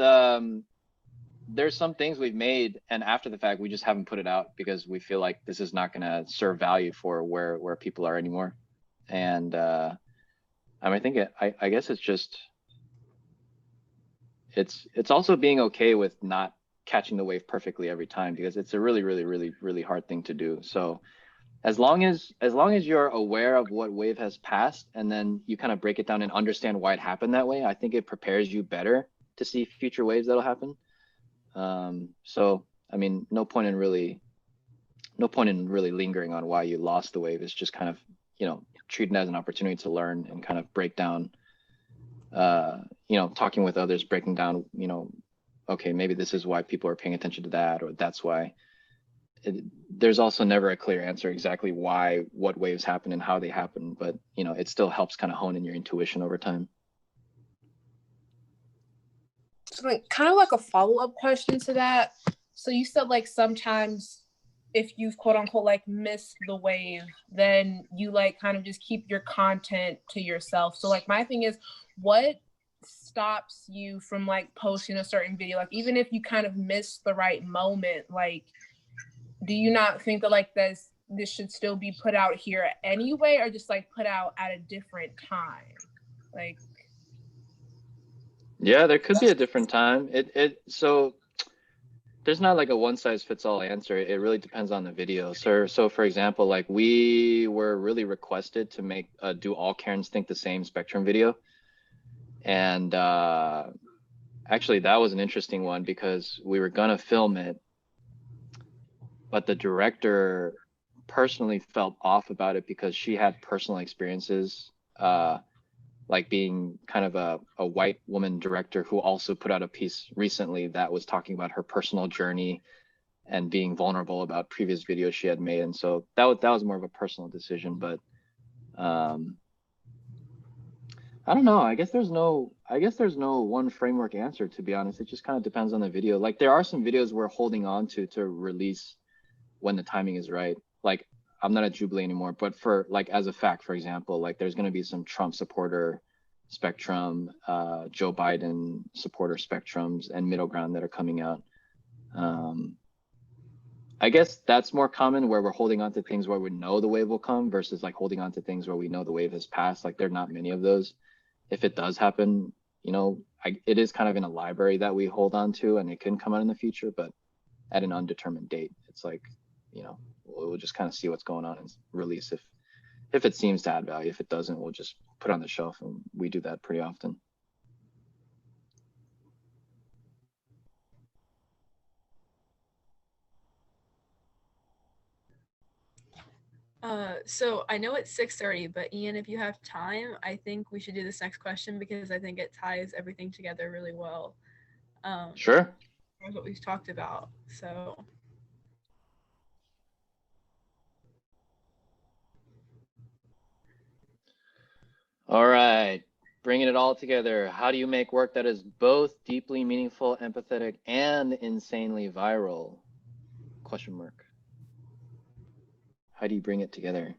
there's some things we've made, and after the fact, we just haven't put it out because we feel like this is not going to serve value for where people are anymore. And I mean, I guess it's just, it's also being okay with not catching the wave perfectly every time, because it's a really, really, really, really hard thing to do. So as long as you're aware of what wave has passed, and then you kind of break it down and understand why it happened that way, I think it prepares you better to see future waves that'll happen. So I mean, no point in really no point in really lingering on why you lost the wave. It's just kind of, you know, treat it as an opportunity to learn and kind of break down, you know, talking with others, breaking down, you know, okay, maybe this is why people are paying attention to that, or that's why. There's also never a clear answer exactly why what waves happen and how they happen, but you know, it still helps kind of hone in your intuition over time. So like, kind of like a follow-up question to that. So you said like sometimes if you've quote unquote like missed the wave, then you like kind of just keep your content to yourself. So like my thing is, what stops you from like posting a certain video? Like even if you kind of miss the right moment, like do you not think that like this should still be put out here anyway, or just like put out at a different time? Like, yeah, there could be a different time. So there's not like a one size fits all answer. It really depends on the video. So for example, like we were really requested to make do all Karens think the same spectrum video, and actually that was an interesting one because we were gonna film it, but the director personally felt off about it because she had personal experiences, like being kind of a white woman director who also put out a piece recently that was talking about her personal journey and being vulnerable about previous videos she had made. And so that was more of a personal decision, but I don't know. I guess there's no one framework answer, to be honest. It just kind of depends on the video. Like there are some videos we're holding on to release when the timing is right. Like I'm not at Jubilee anymore, but for like as a fact, for example, like there's going to be some Trump supporter spectrum, Joe Biden supporter spectrums, and middle ground that are coming out. I guess that's more common where we're holding on to things where we know the wave will come versus like holding on to things where we know the wave has passed. Like there are not many of those. If it does happen, you know, it is kind of in a library that we hold on to, and it can come out in the future, but at an undetermined date. It's like, you know, we'll just kind of see what's going on and release if it seems to add value. If it doesn't, we'll just put it on the shelf, and we do that pretty often. So I know it's 6:30, but Ian, if you have time, I think we should do this next question because I think it ties everything together really well. Sure. That's what we've talked about. So All right, bringing it all together. How do you make work that is both deeply meaningful, empathetic, and insanely viral? Question mark. How do you bring it together?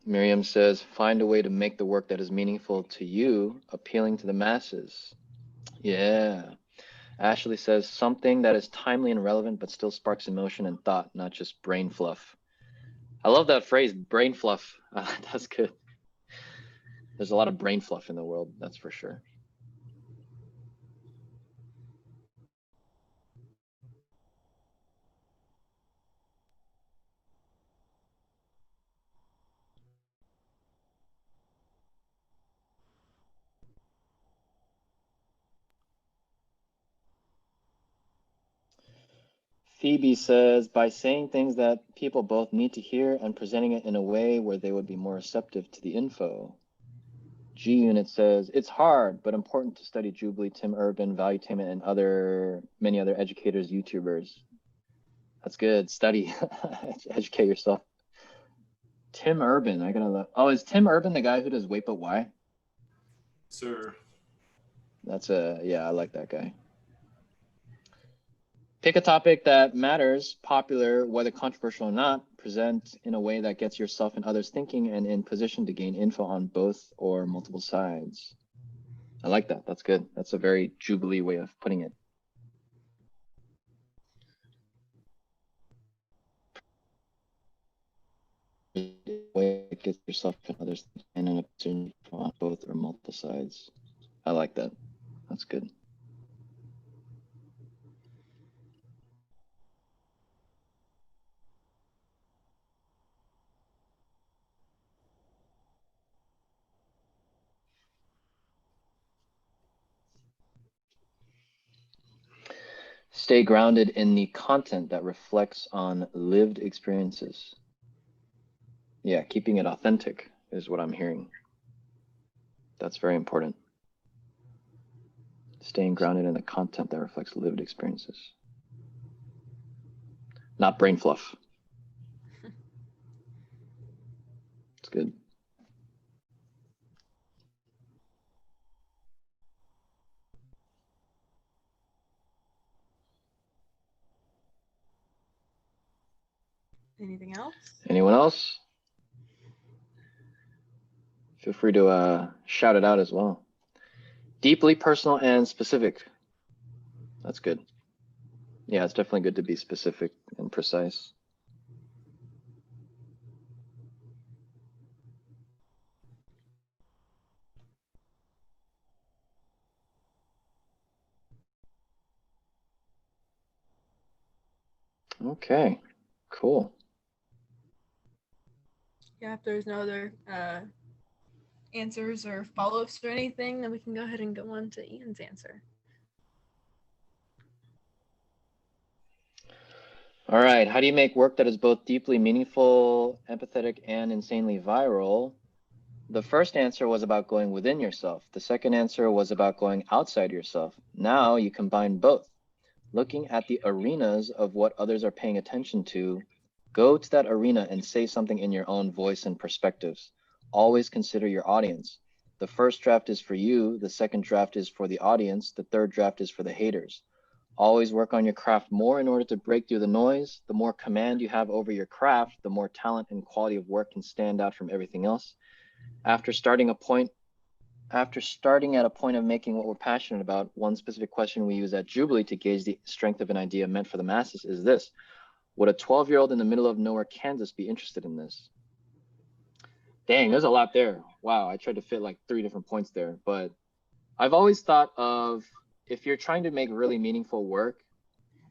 Miriam says, find a way to make the work that is meaningful to you appealing to the masses. Yeah. Ashley says, something that is timely and relevant, but still sparks emotion and thought, not just brain fluff. I love that phrase, brain fluff. That's good. There's a lot of brain fluff in the world, that's for sure. Phoebe says, by saying things that people both need to hear and presenting it in a way where they would be more receptive to the info. G Unit says, it's hard, but important to study Jubilee, Tim Urban, Valuetainment, and many other educators, YouTubers. That's good. Study, educate yourself. Tim Urban, I gotta look. Oh, is Tim Urban the guy who does Wait But Why? Sir. That's yeah, I like that guy. Pick a topic that matters, popular, whether controversial or not, present in a way that gets yourself and others thinking and in position to gain info on both or multiple sides. I like that. That's good. That's a very Jubilee way of putting it. Way that gets yourself and others and an opportunity on both or multiple sides. I like that. That's good. Stay grounded in the content that reflects on lived experiences. Yeah, keeping it authentic is what I'm hearing. That's very important. Staying grounded in the content that reflects lived experiences. Not brain fluff. It's good. Anything else? Anyone else? Feel free to shout it out as well. Deeply personal and specific. That's good. Yeah, it's definitely good to be specific and precise. Okay, cool. Yeah, if there's no other answers or follow-ups or anything, then we can go ahead and go on to Ian's answer. All right, how do you make work that is both deeply meaningful, empathetic, and insanely viral? The first answer was about going within yourself. The second answer was about going outside yourself. Now you combine both. Looking at the arenas of what others are paying attention to, go to that arena and say something in your own voice and perspectives. Always consider your audience. The first draft is for you, the second draft is for the audience, the third draft is for the haters. Always work on your craft more in order to break through the noise. The more command you have over your craft, the more talent and quality of work can stand out from everything else. After starting at a point of making what we're passionate about, one specific question we use at Jubilee to gauge the strength of an idea meant for the masses is this: would a 12-year-old in the middle of nowhere, Kansas be interested in this? Dang, there's a lot there. Wow, I tried to fit like 3 different points there, but I've always thought of, if you're trying to make really meaningful work,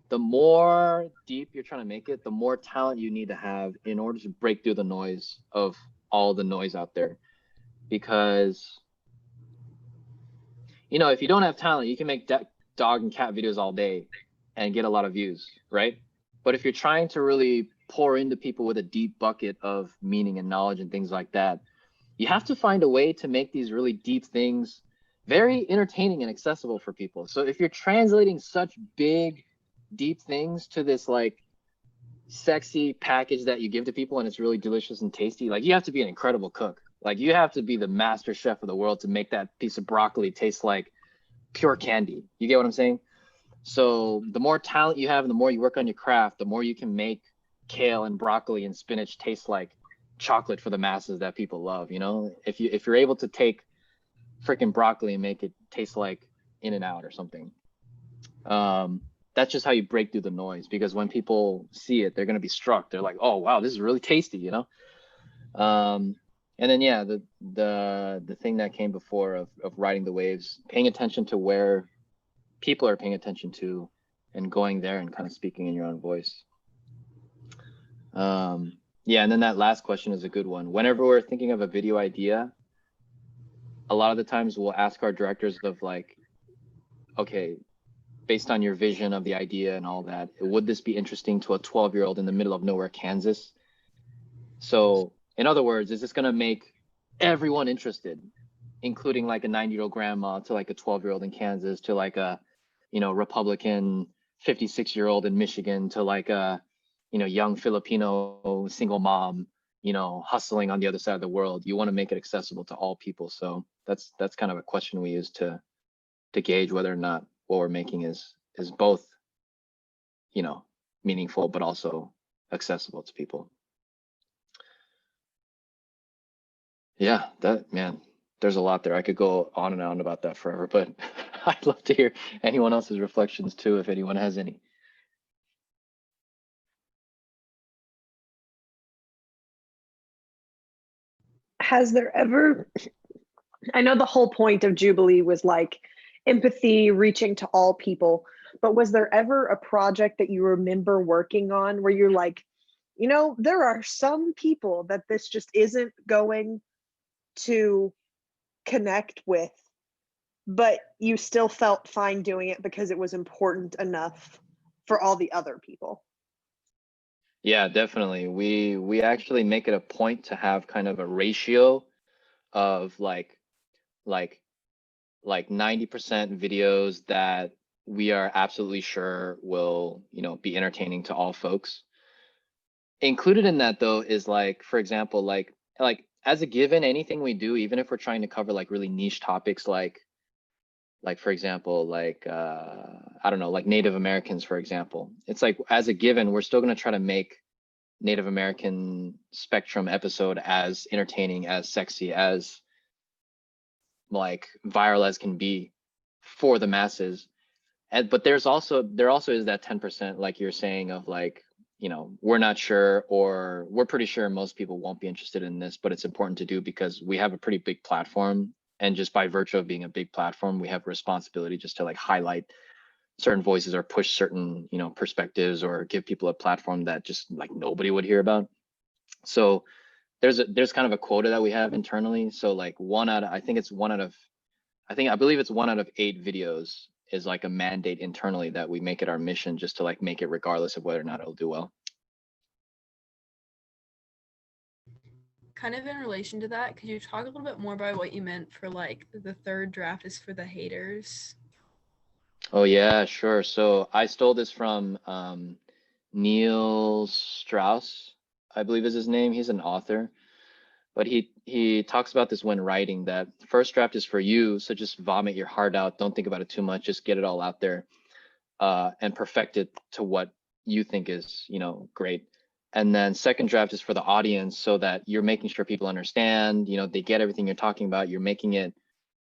the more deep you're trying to make it, the more talent you need to have in order to break through the noise of all the noise out there. Because, you know, if you don't have talent, you can make dog and cat videos all day and get a lot of views, right? But if you're trying to really pour into people with a deep bucket of meaning and knowledge and things like that, you have to find a way to make these really deep things very entertaining and accessible for people. So if you're translating such big, deep things to this like sexy package that you give to people and it's really delicious and tasty, like you have to be an incredible cook. Like you have to be the master chef of the world to make that piece of broccoli taste like pure candy. You get what I'm saying? So the more talent you have and the more you work on your craft, the more you can make kale and broccoli and spinach taste like chocolate for the masses that people love. You know, if you're able to take freaking broccoli and make it taste like In-N-Out or something, that's just how you break through the noise. Because when people see it, they're going to be struck. They're like, oh wow, this is really tasty, you know. And then yeah, the thing that came before of riding the waves, paying attention to where people are paying attention to and going there and kind of speaking in your own voice. Yeah, and then that last question is a good one. Whenever we're thinking of a video idea, a lot of the times we'll ask our directors of like, okay, based on your vision of the idea and all that, would this be interesting to a 12-year-old in the middle of nowhere, Kansas? So in other words, is this going to make everyone interested, including like a 90-year-old grandma to like a 12-year-old in Kansas to like a, you know, Republican 56-year-old in Michigan to like a, you know, young Filipino single mom, you know, hustling on the other side of the world? You want to make it accessible to all people. So that's kind of a question we use to gauge whether or not what we're making is both, you know, meaningful but also accessible to people. Yeah, that, man, there's a lot there. I could go on and on about that forever, but I'd love to hear anyone else's reflections too, if anyone has any. has there ever, I know the whole point of Jubilee was like empathy, reaching to all people, but was there ever a project that you remember working on where you're like, you know, there are some people that this just isn't going to connect with, but you still felt fine doing it because it was important enough for all the other people? Yeah, definitely. We actually make it a point to have kind of a ratio of like 90% videos that we are absolutely sure will, you know, be entertaining to all folks. Included in that though is like, for example, like as a given, anything we do, even if we're trying to cover like really niche topics, like for example, like I don't know, like Native Americans, for example, it's like as a given, we're still going to try to make Native American spectrum episode as entertaining, as sexy, as like viral as can be for the masses. But there also is that 10%, like you're saying, of like, you know, we're not sure, or we're pretty sure most people won't be interested in this, but it's important to do because we have a pretty big platform, and just by virtue of being a big platform, we have a responsibility just to like highlight certain voices or push certain, you know, perspectives, or give people a platform that just like nobody would hear about. So there's kind of a quota that we have internally. So like I believe it's 1 out of 8 videos is like a mandate internally that we make it our mission just to like make it regardless of whether or not it'll do well. Kind of in relation to that, could you talk a little bit more about what you meant for like the third draft is for the haters? Oh yeah, sure. So I stole this from Neil Strauss, I believe is his name. He's an author, but he talks about this when writing, that first draft is for you. So just vomit your heart out. Don't think about it too much. Just get it all out there, and perfect it to what you think is, you know, great. And then second draft is for the audience, so that you're making sure people understand, you know, they get everything you're talking about. You're making it,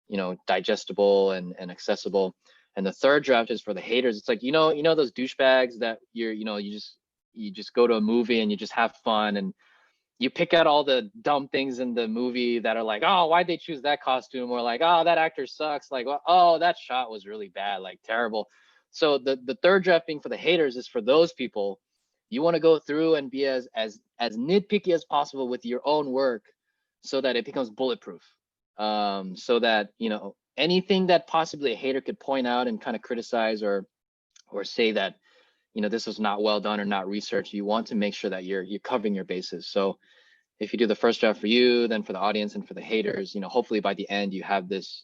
you know, digestible and accessible. And the third draft is for the haters. It's like, you know those douchebags that you just go to a movie and you just have fun, and you pick out all the dumb things in the movie that are like, oh, why'd they choose that costume? Or like, oh, that actor sucks. Like, oh, that shot was really bad, like terrible. So the third draft being for the haters is for those people. You want to go through and be as nitpicky as possible with your own work, so that it becomes bulletproof. So that, you know, anything that possibly a hater could point out and kind of criticize or say that, you know, this was not well done or not researched, you want to make sure that you're covering your bases. So if you do the first draft for you, then for the audience and for the haters, you know, hopefully by the end you have this,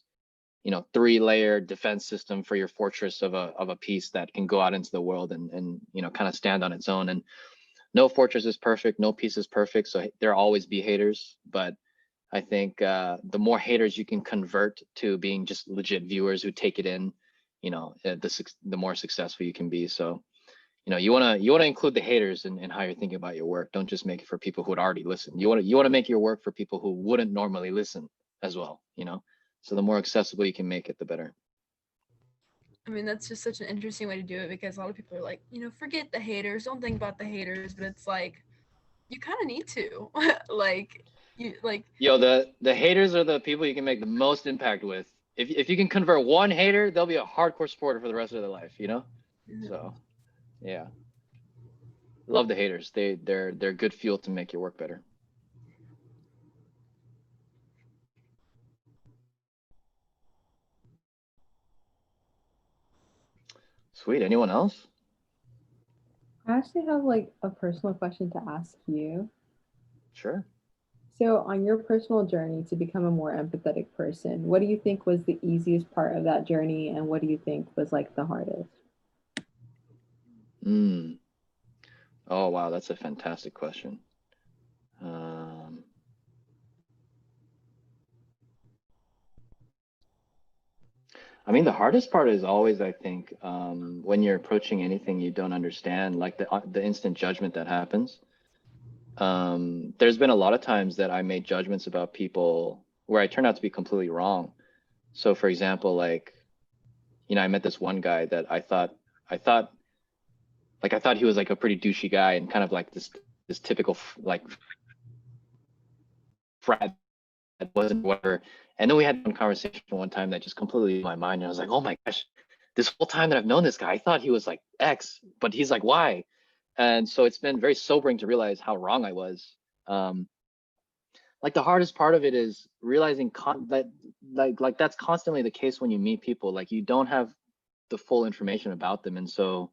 you know, 3-layer defense system for your fortress of a piece that can go out into the world and you know, kind of stand on its own. And no fortress is perfect, no piece is perfect, so there'll always be haters. But I think the more haters you can convert to being just legit viewers who take it in, you know, the more successful you can be. So, you know, you wanna include the haters in how you're thinking about your work. Don't just make it for people who would already listen. You wanna make your work for people who wouldn't normally listen as well, you know. So the more accessible you can make it, the better. I mean, that's just such an interesting way to do it, because a lot of people are like, you know, forget the haters, don't think about the haters, but it's like, you kind of need to. Like, you like, Yo, the haters are the people you can make the most impact with. If you can convert one hater, they'll be a hardcore supporter for the rest of their life, you know. So yeah, love the haters. They're good fuel to make your work better. Sweet. Anyone else? I actually have like a personal question to ask you. Sure. So, on your personal journey to become a more empathetic person, what do you think was the easiest part of that journey, and what do you think was like the hardest? Oh wow, that's a fantastic question. I mean, the hardest part is always, I think, when you're approaching anything you don't understand, like the instant judgment that happens. There's been a lot of times that I made judgments about people where I turned out to be completely wrong. So for example, like, you know, I met this one guy that I thought he was like a pretty douchey guy, and kind of like this typical like frat it wasn't whatever. And then we had one conversation one time that just completely blew my mind. And I was like, oh my gosh, this whole time that I've known this guy, I thought he was like X, but he's like Y. And so it's been very sobering to realize how wrong I was. Like the hardest part of it is realizing that like that's constantly the case when you meet people. Like you don't have the full information about them, and so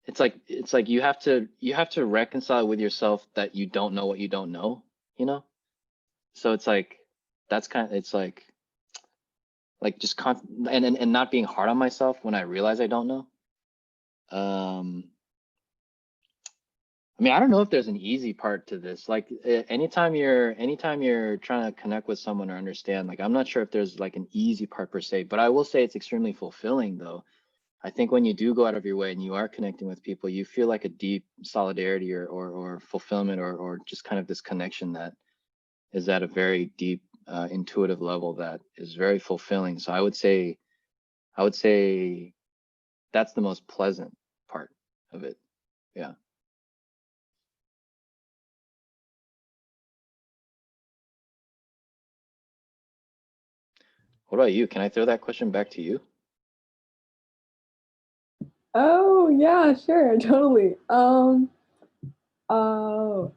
it's like you have to reconcile with yourself that you don't know what you don't know, you know. So it's like that's kind of, it's like just and not being hard on myself when I realize I don't know. I mean, I don't know if there's an easy part to this. Like anytime you're trying to connect with someone or understand, like I'm not sure if there's like an easy part per se, but I will say it's extremely fulfilling though. I think when you do go out of your way and you are connecting with people, you feel like a deep solidarity or fulfillment or just kind of this connection that is at a very deep intuitive level that is very fulfilling. So I would say that's the most pleasant part of it. Yeah. What about you? Can I throw that question back to you? Oh yeah, sure, totally. Oh,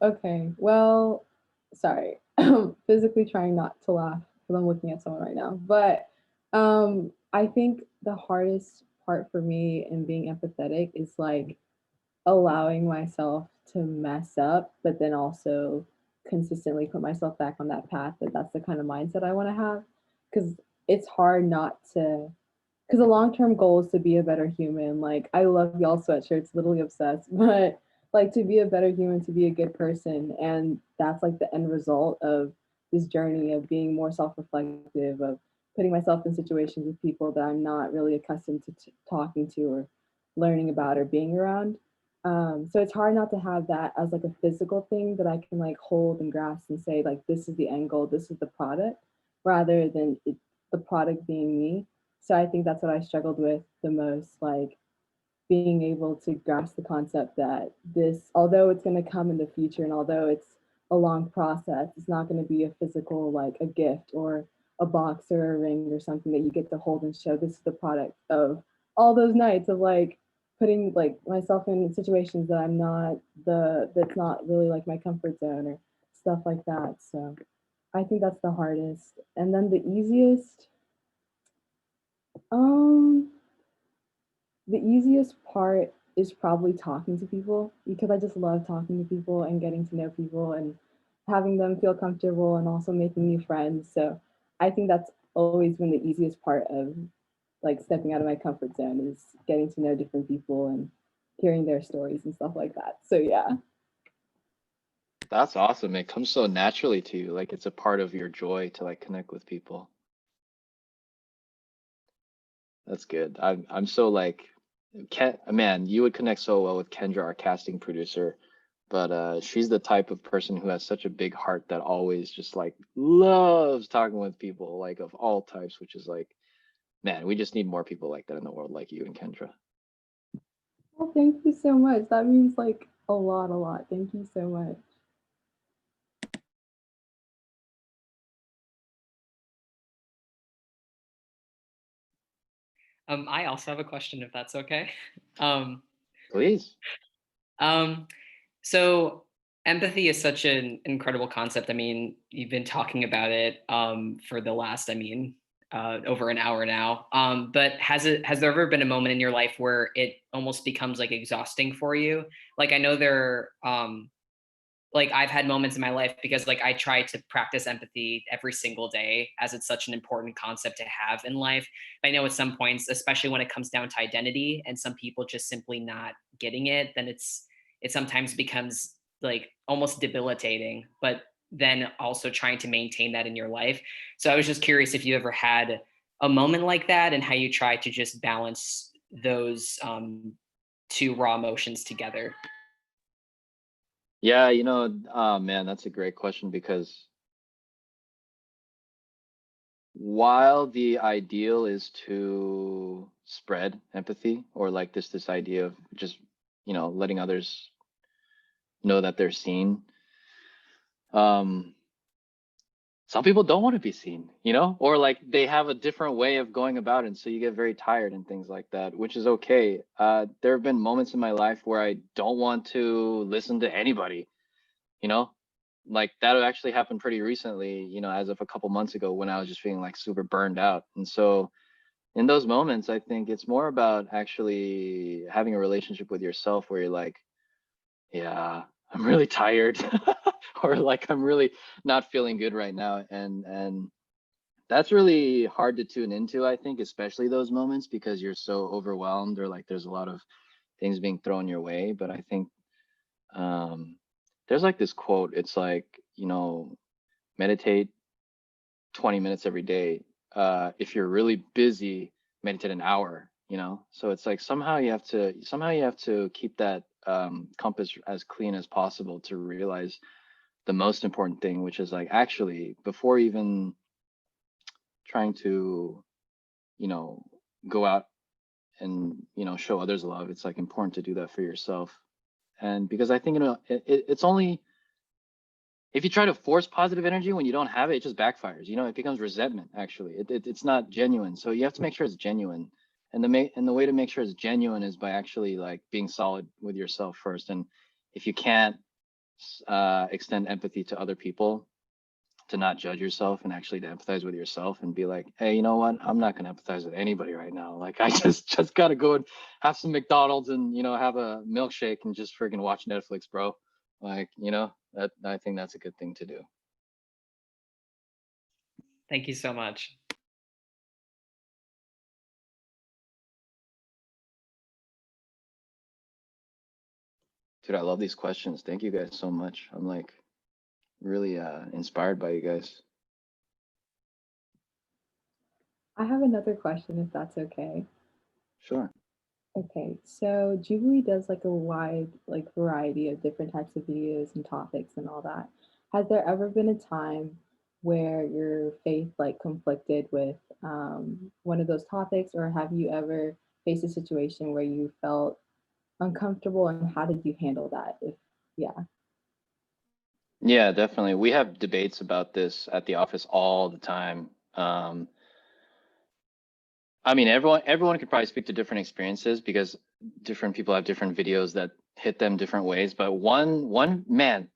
okay. Well, sorry. I'm physically trying not to laugh because I'm looking at someone right now. But I think the hardest part for me in being empathetic is like allowing myself to mess up, but then also consistently put myself back on that path, that that's the kind of mindset I want to have. Because it's hard not to, because the long-term goal is to be a better human. Like I love y'all sweatshirts, literally obsessed, but like to be a better human, to be a good person. And that's like the end result of this journey of being more self-reflective, of putting myself in situations with people that I'm not really accustomed to talking to or learning about or being around. So it's hard not to have that as like a physical thing that I can like hold and grasp and say like this is the end goal, this is the product, rather than the product being me. So I think that's what I struggled with the most, like being able to grasp the concept that this, although it's going to come in the future and although it's a long process, it's not going to be a physical, like a gift or a box or a ring or something that you get to hold and show this is the product of all those nights of like putting like myself in situations that I'm not that's not really like my comfort zone or stuff like that. So I think that's the hardest. And then um the easiest part is probably talking to people because I just love talking to people and getting to know people and having them feel comfortable and also making new friends. So I think that's always been the easiest part of like stepping out of my comfort zone is getting to know different people and hearing their stories and stuff like that. So yeah. That's awesome. It comes so naturally to you. Like it's a part of your joy to like connect with people. That's good. I'm so like man, you would connect so well with Kendra, our casting producer. But she's the type of person who has such a big heart that always just like loves talking with people like of all types, which is like, man, we just need more people like that in the world, like you and Kendra. Well, thank you so much. That means like a lot. Thank you so much. I also have a question, if that's okay. Please. So empathy is such an incredible concept. I mean, you've been talking about it for the last, over an hour now. But has there ever been a moment in your life where it almost becomes like exhausting for you? Like I know like I've had moments in my life because like I try to practice empathy every single day as it's such an important concept to have in life. But I know at some points, especially when it comes down to identity and some people just simply not getting it, then it sometimes becomes like almost debilitating, but then also trying to maintain that in your life. So I was just curious if you ever had a moment like that and how you try to just balance those two raw emotions together. Yeah, man, that's a great question because while the ideal is to spread empathy or like this idea of just, letting others know that they're seen, some people don't want to be seen, you know, or like they have a different way of going about it. And so you get very tired and things like that, which is okay. There have been moments in my life where I don't want to listen to anybody, you know, like that actually happened pretty recently, you know, as of a couple months ago when I was just feeling like super burned out. And so in those moments, I think it's more about actually having a relationship with yourself where you're like, yeah, I'm really tired or like I'm really not feeling good right now. And that's really hard to tune into, I think, especially those moments because you're so overwhelmed or like there's a lot of things being thrown your way. But I think there's like this quote, it's like, you know, meditate 20 minutes every day. If you're really busy, meditate an hour, you know? So it's like somehow you have to keep that compass as clean as possible to realize the most important thing, which is like actually before even trying to, you know, go out and, you know, show others love, it's like important to do that for yourself. And because I think, you know, it's only if you try to force positive energy when you don't have it, it just backfires. You know, it becomes resentment. Actually, it's not genuine. So you have to make sure it's genuine. And the way to make sure it's genuine is by actually like being solid with yourself first. And if you can't extend empathy to other people, to not judge yourself and actually to empathize with yourself and be like, hey, you know what? I'm not gonna empathize with anybody right now. Like I just gotta go and have some McDonald's and, you know, have a milkshake and just freaking watch Netflix, bro. Like, you know, that I think that's a good thing to do. Thank you so much. Dude, I love these questions. Thank you guys so much. I'm like really inspired by you guys. I have another question if that's okay. Sure. Okay, so Jubilee does like a wide like variety of different types of videos and topics and all that. Has there ever been a time where your faith like conflicted with one of those topics, or have you ever faced a situation where you felt uncomfortable, and how did you handle that? If yeah. Yeah, definitely. We have debates about this at the office all the time. I mean, everyone could probably speak to different experiences because different people have different videos that hit them different ways. But one man,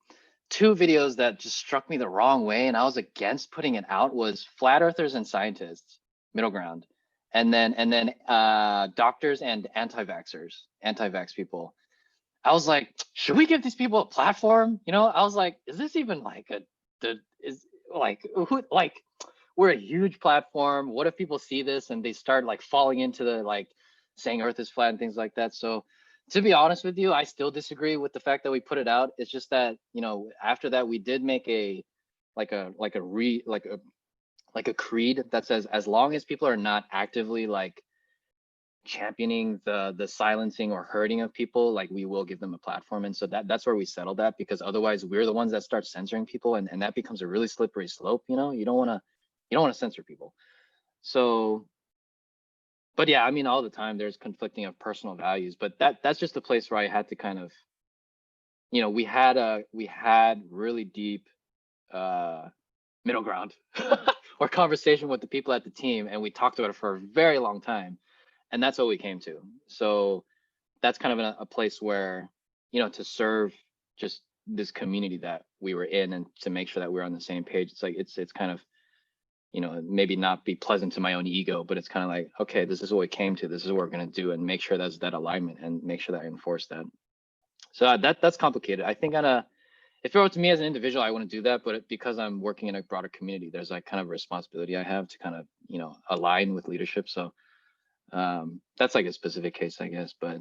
two videos that just struck me the wrong way, and I was against putting it out was flat earthers and scientists, middle ground, and then doctors and anti-vax people. I was like, should we give these people a platform? You know, I was like, is this even like who like we're a huge platform. What if people see this and they start like falling into the like saying Earth is flat and things like that? So to be honest with you, I still disagree with the fact that we put it out. It's just that, you know, after that we did make a creed that says as long as people are not actively like championing the silencing or hurting of people, like we will give them a platform. And so that's where we settled that, because otherwise we're the ones that start censoring people, and that becomes a really slippery slope. You know, you don't want to censor people. So but yeah, I mean, all the time there's conflicting of personal values, but that's just the place where I had to kind of, you know, we had really deep middle ground or conversation with the people at the team, and we talked about it for a very long time, and that's what we came to. So that's kind of a place where, you know, to serve just this community that we were in and to make sure that we're on the same page, it's like it's kind of, you know, maybe not be pleasant to my own ego, but it's kind of like, okay, this is what we came to, this is what we're going to do, and make sure that's that alignment and make sure that I enforce that. So that's complicated. I think if it were to me as an individual, I wouldn't do that, but because I'm working in a broader community, there's like kind of a responsibility I have to kind of, you know, align with leadership. So that's like a specific case, I guess. But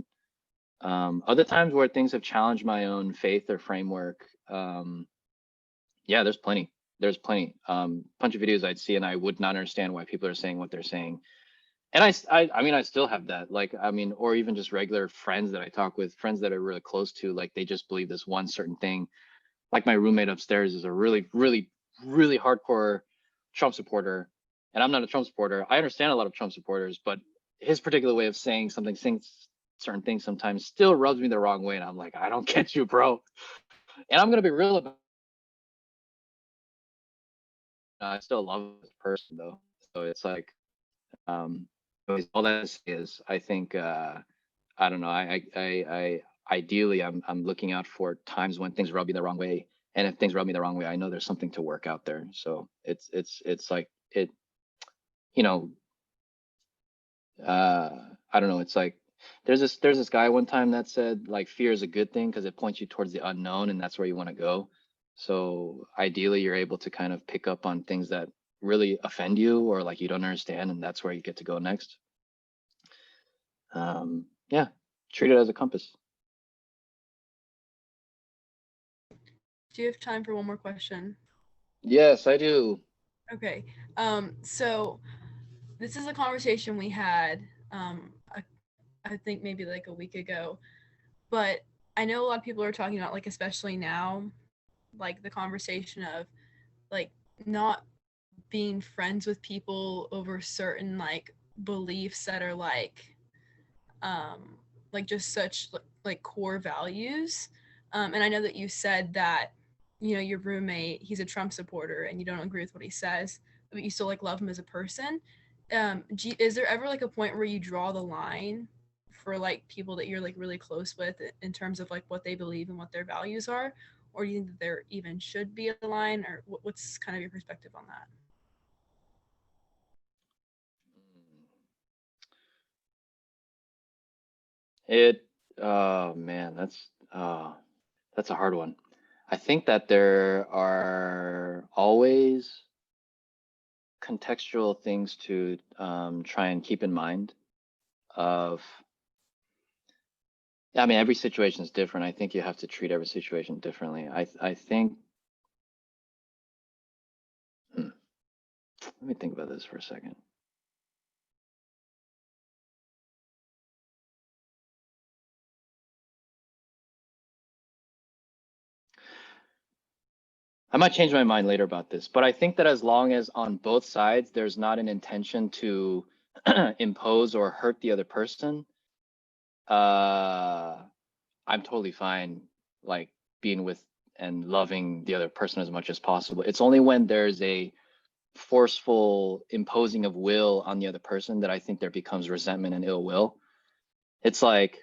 other times where things have challenged my own faith or framework, yeah, there's plenty. Bunch of videos I'd see and I would not understand why people are saying what they're saying. And I mean, I still have that, like, I mean, or even just regular friends that I talk with, friends that are really close to, like, they just believe this one certain thing. Like my roommate upstairs is a really, really, really hardcore Trump supporter. And I'm not a Trump supporter. I understand a lot of Trump supporters, but his particular way of saying certain things sometimes still rubs me the wrong way. And I'm like, I don't get you, bro. And I'm going to be real about I still love this person though. So it's like, all that is, I think, I don't know. I ideally, I'm looking out for times when things rub me the wrong way, and if things rub me the wrong way, I know there's something to work out there. So it's like it, you know, I don't know. It's like there's this guy one time that said like fear is a good thing because it points you towards the unknown, and that's where you want to go. So ideally, you're able to kind of pick up on things that really offend you or like you don't understand, and that's where you get to go next. Yeah, treat it as a compass. Do you have time for one more question? Yes, I do. Okay. So this is a conversation we had, I think maybe like a week ago, but I know a lot of people are talking about, like, especially now, like the conversation of like not being friends with people over certain like beliefs that are like just such like core values. And I know that you said that, you know, your roommate, he's a Trump supporter and you don't agree with what he says, but you still like love him as a person. Is there ever like a point where you draw the line for like people that you're like really close with in terms of like what they believe and what their values are? Or do you think that there even should be a line, or what's kind of your perspective on that? Oh man, that's a hard one. I think that there are always contextual things to try and keep in mind of, I mean, every situation is different. I think you have to treat every situation differently. I think, let me think about this for a second. I might change my mind later about this, but I think that as long as on both sides, there's not an intention to impose or hurt the other person, I'm totally fine, like being with and loving the other person as much as possible. It's only when there's a forceful imposing of will on the other person that I think there becomes resentment and ill will. It's like,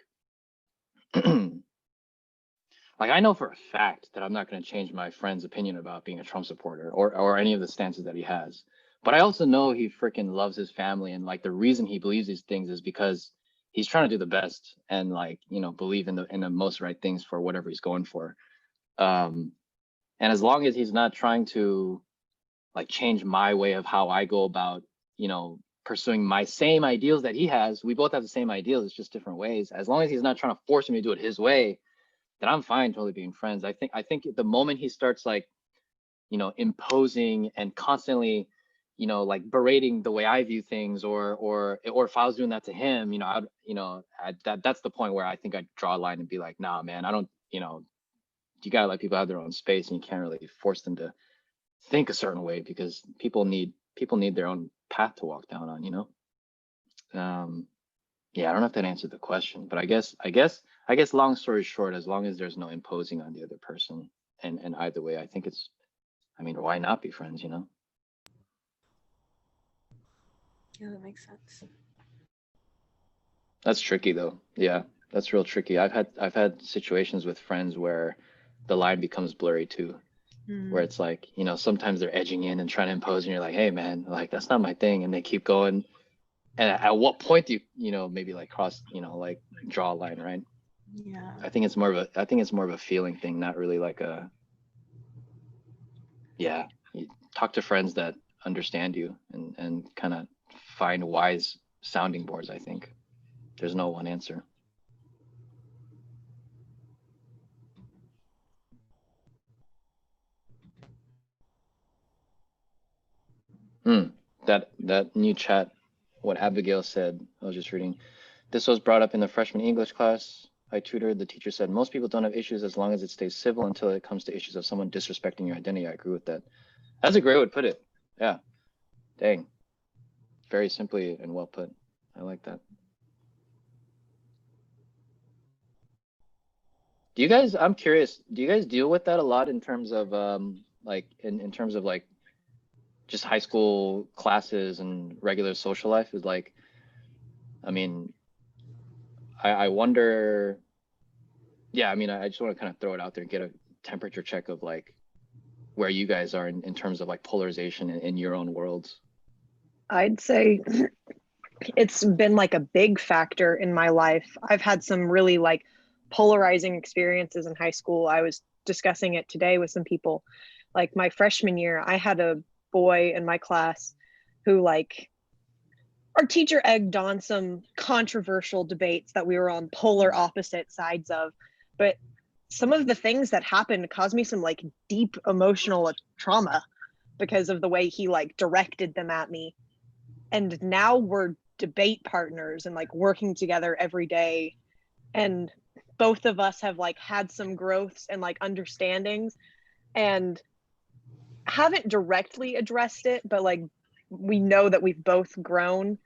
like I know for a fact that I'm not going to change my friend's opinion about being a Trump supporter or any of the stances that he has. But I also know he freaking loves his family, and like the reason he believes these things is because he's trying to do the best and like, you know, believe in the most right things for whatever he's going for. And as long as he's not trying to like change my way of how I go about, you know, pursuing my same ideals that he has, we both have the same ideals, it's just different ways. As long as he's not trying to force me to do it his way, then I'm fine totally being friends. I think the moment he starts like, you know, imposing and constantly, you know, like berating the way I view things, or if I was doing that to him, you know, that's the point where I think I'd draw a line and be like, nah, man, I don't, you know, you gotta let people have their own space, and you can't really force them to think a certain way because people need their own path to walk down on, you know. Yeah, I don't know if that answered the question, but I guess long story short, as long as there's no imposing on the other person, and either way, I think it's, I mean, why not be friends, you know? Yeah, that makes sense. That's tricky though. Yeah, that's real tricky. I've had situations with friends where the line becomes blurry too, where it's like, you know, sometimes they're edging in and trying to impose, and you're like, hey man, like that's not my thing, and they keep going. And at what point do you know, maybe like cross, you know, like draw a line, right? Yeah. I think it's more of a feeling thing, not really like a, yeah, you talk to friends that understand you and kind of find wise sounding boards. I think there's no one answer. That new chat, what Abigail said, I was just reading. This was brought up in the freshman English class I tutored. The teacher said, most people don't have issues as long as it stays civil until it comes to issues of someone disrespecting your identity. I agree with that. That's a great way to put it. Yeah. Dang. Very simply and well put. I like that. Do you guys, I'm curious, do you guys deal with that a lot in terms of like in terms of like just high school classes and regular social life is like, I mean, I wonder, yeah, I mean, I just want to kind of throw it out there and get a temperature check of like where you guys are in terms of like polarization in your own worlds. I'd say it's been like a big factor in my life. I've had some really like polarizing experiences in high school. I was discussing it today with some people. Like my freshman year, I had a boy in my class who like our teacher egged on some controversial debates that we were on polar opposite sides of. But some of the things that happened caused me some like deep emotional trauma because of the way he like directed them at me. And now we're debate partners and like working together every day. And both of us have like had some growths and like understandings and haven't directly addressed it, but like we know that we've both grown.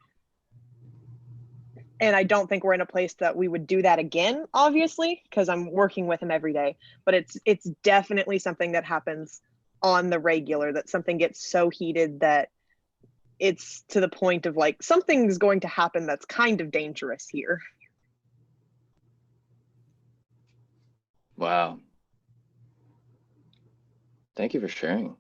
And I don't think we're in a place that we would do that again, obviously, because I'm working with him every day. But it's definitely something that happens on the regular, that something gets so heated that it's to the point of like something's going to happen that's kind of dangerous here. Wow. Thank you for sharing.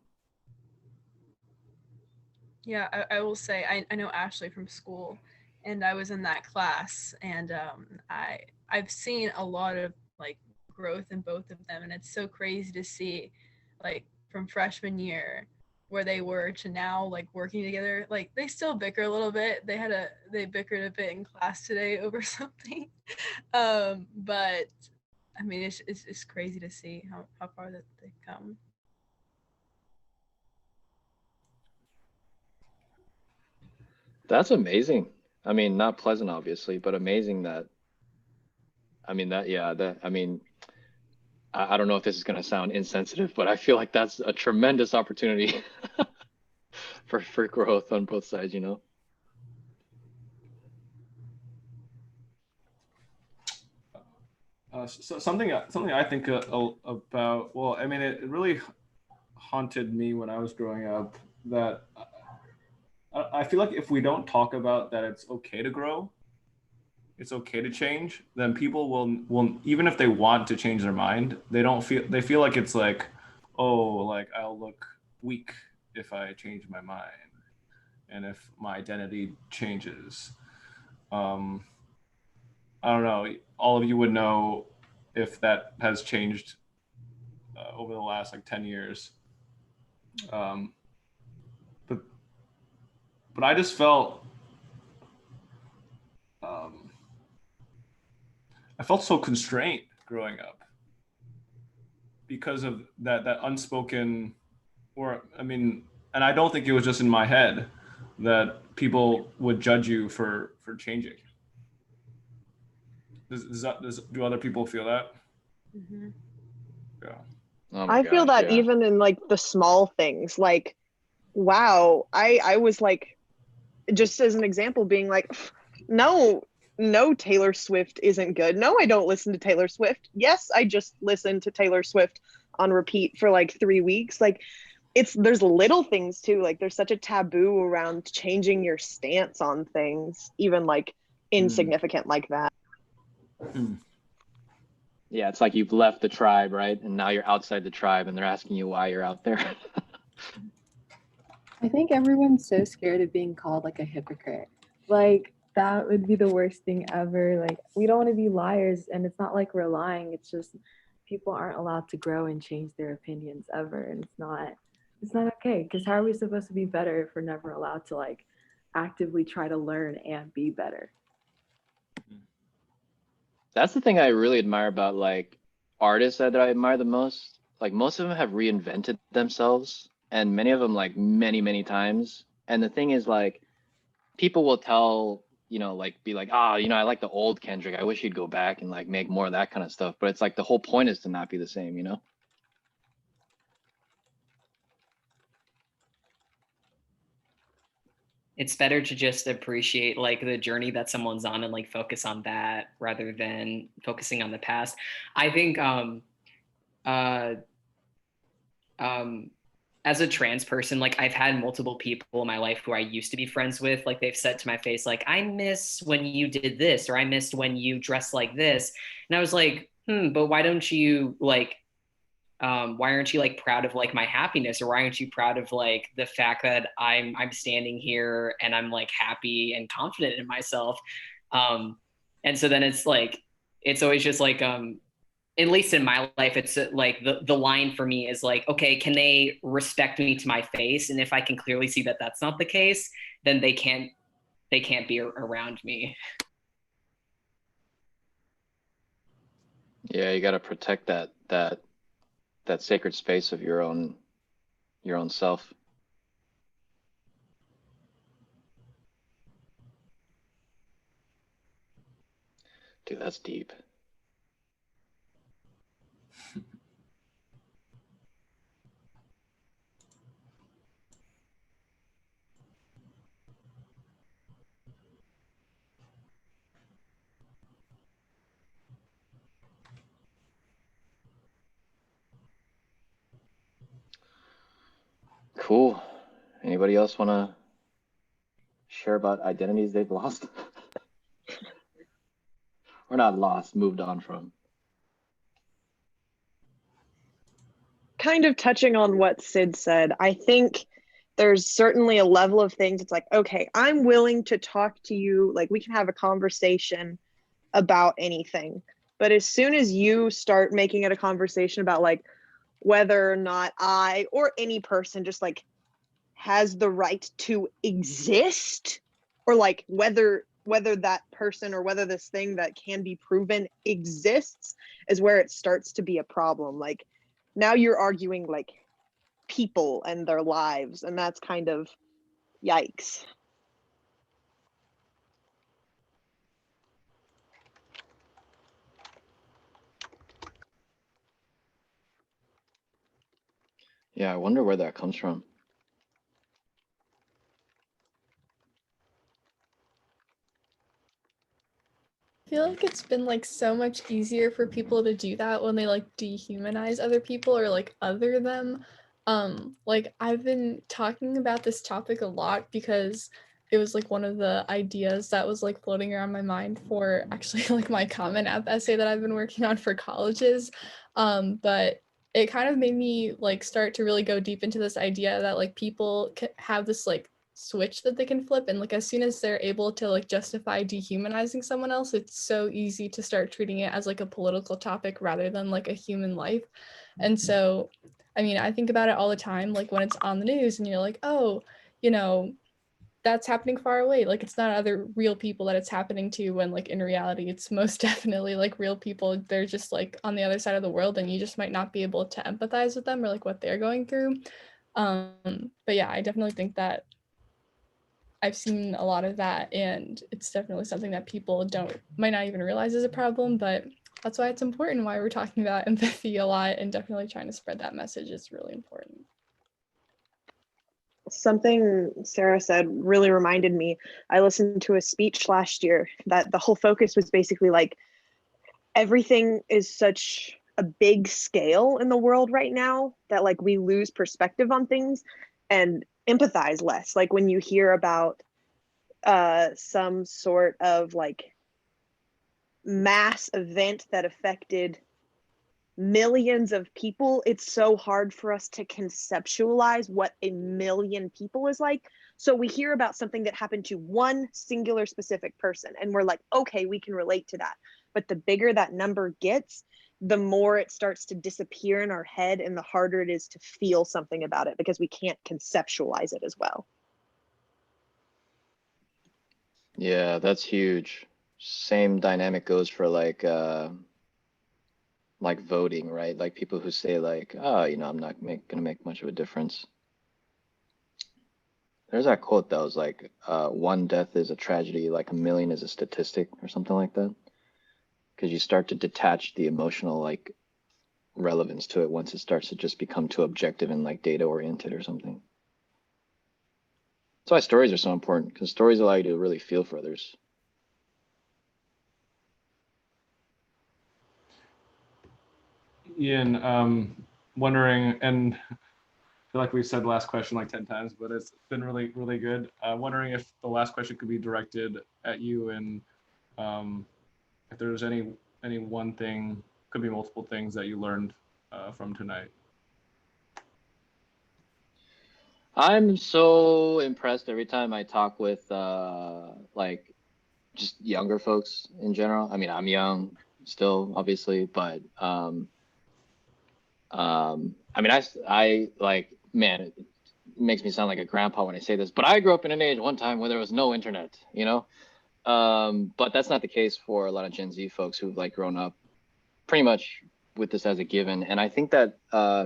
Yeah, I will say I know Ashley from school, and I was in that class, and I've seen a lot of like growth in both of them, and it's so crazy to see like from freshman year where they were to now like working together. Like they still bicker a little bit. They bickered a bit in class today over something. But I mean it's crazy to see how far that they've come. That's amazing. I mean, not pleasant, obviously, but amazing that, I mean, that, yeah, that, I mean, I don't know if this is going to sound insensitive, but I feel like that's a tremendous opportunity for growth on both sides, you know? So something I think about, well, I mean, it really haunted me when I was growing up, that I feel like if we don't talk about that it's okay to grow, it's okay to change, then people will even if they want to change their mind, they feel like it's like, oh, like I'll look weak if I change my mind and if my identity changes. I don't know, all of you would know if that has changed over the last like 10 years. But I just felt, I felt so constrained growing up because of that unspoken, or I mean, and I don't think it was just in my head that people would judge you for changing. Do other people feel that? Mm-hmm. Yeah. Oh I feel that yeah. even in like the small things, like, wow, I was like, just as an example, being like, no, Taylor Swift isn't good. No, I don't listen to Taylor Swift. Yes, I just listened to Taylor Swift on repeat for like 3 weeks. Like there's little things too. Like there's such a taboo around changing your stance on things, even like insignificant like that. Yeah, it's like you've left the tribe, right? And now you're outside the tribe and they're asking you why you're out there. I think everyone's so scared of being called like a hypocrite. Like that would be the worst thing ever. Like we don't want to be liars, and it's not like we're lying. It's just people aren't allowed to grow and change their opinions ever, and it's not okay. Because how are we supposed to be better if we're never allowed to like actively try to learn and be better? That's the thing I really admire about like artists that I admire the most. Like most of them have reinvented themselves, and many of them like many times. And the thing is like people will tell, you know, like be like, ah, you know, I like the old Kendrick. I wish he'd go back and like make more of that kind of stuff. But it's like the whole point is to not be the same, you know? It's better to just appreciate like the journey that someone's on and like focus on that rather than focusing on the past. I think as a trans person, like I've had multiple people in my life who I used to be friends with, like they've said to my face, like, I miss when you did this, or I missed when you dressed like this. And I was like, but why don't you like, why aren't you like proud of like my happiness, or why aren't you proud of like the fact that I'm standing here and I'm like happy and confident in myself? And so then it's like, it's always just like, at least in my life, it's like the line for me is like, okay, can they respect me to my face? And if I can clearly see that that's not the case, then they can't be around me. Yeah, you got to protect that sacred space of your own self. Dude, that's deep. Cool. Anybody else want to share about identities they've lost? Or not lost, moved on from? Kind of touching on what Sid said, I think there's certainly a level of things. It's like, okay, I'm willing to talk to you. Like, we can have a conversation about anything. But as soon as you start making it a conversation about like whether or not I or any person just like has the right to exist, or like whether that person or whether this thing that can be proven exists, is where it starts to be a problem. Like, now you're arguing like people and their lives, and that's kind of yikes. Yeah, I wonder where that comes from. I feel like it's been like so much easier for people to do that when they like dehumanize other people or like other them. Like I've been talking about this topic a lot because it was like one of the ideas that was like floating around my mind for actually like my Common App essay that I've been working on for colleges. But it kind of made me like start to really go deep into this idea that like people have this like switch that they can flip, and like as soon as they're able to like justify dehumanizing someone else, it's so easy to start treating it as like a political topic rather than like a human life. And so I mean, I think about it all the time, like when it's on the news and you're like, oh, you know, that's happening far away, like it's not other real people that it's happening to, when like in reality it's most definitely like real people. They're just like on the other side of the world, and you just might not be able to empathize with them or like what they're going through. But yeah, I definitely think that I've seen a lot of that, and it's definitely something that people might not even realize is a problem, but that's why it's important, why we're talking about empathy a lot, and definitely trying to spread that message is really important. Something Sarah said really reminded me. I listened to a speech last year that the whole focus was basically like, everything is such a big scale in the world right now that like we lose perspective on things and empathize less. Like when you hear about some sort of like mass event that affected millions of people, it's so hard for us to conceptualize what a million people is like. So we hear about something that happened to one singular specific person, and we're like, okay, we can relate to that. But the bigger that number gets, the more it starts to disappear in our head, and the harder it is to feel something about it because we can't conceptualize it as well. Yeah, that's huge. Same dynamic goes for like voting, right? Like people who say like, oh, I'm not gonna make much of a difference. There's that quote that was like, one death is a tragedy, like a million is a statistic, or something like that. Because you start to detach the emotional like relevance to it once it starts to just become too objective and like data oriented or something. That's why stories are so important, because stories allow you to really feel for others. Ian, wondering, and feel like we've said the last question like 10 times, but it's been really, really good. Wondering if the last question could be directed at you, and if there's any one thing, could be multiple things that you learned from tonight. I'm so impressed every time I talk with like just younger folks in general. I mean, I'm young still, obviously, but I mean, I like, man, it makes me sound like a grandpa when I say this, but I grew up in an age one time where there was no internet, you know? But that's not the case for a lot of Gen Z folks who've like grown up pretty much with this as a given. And I think that, I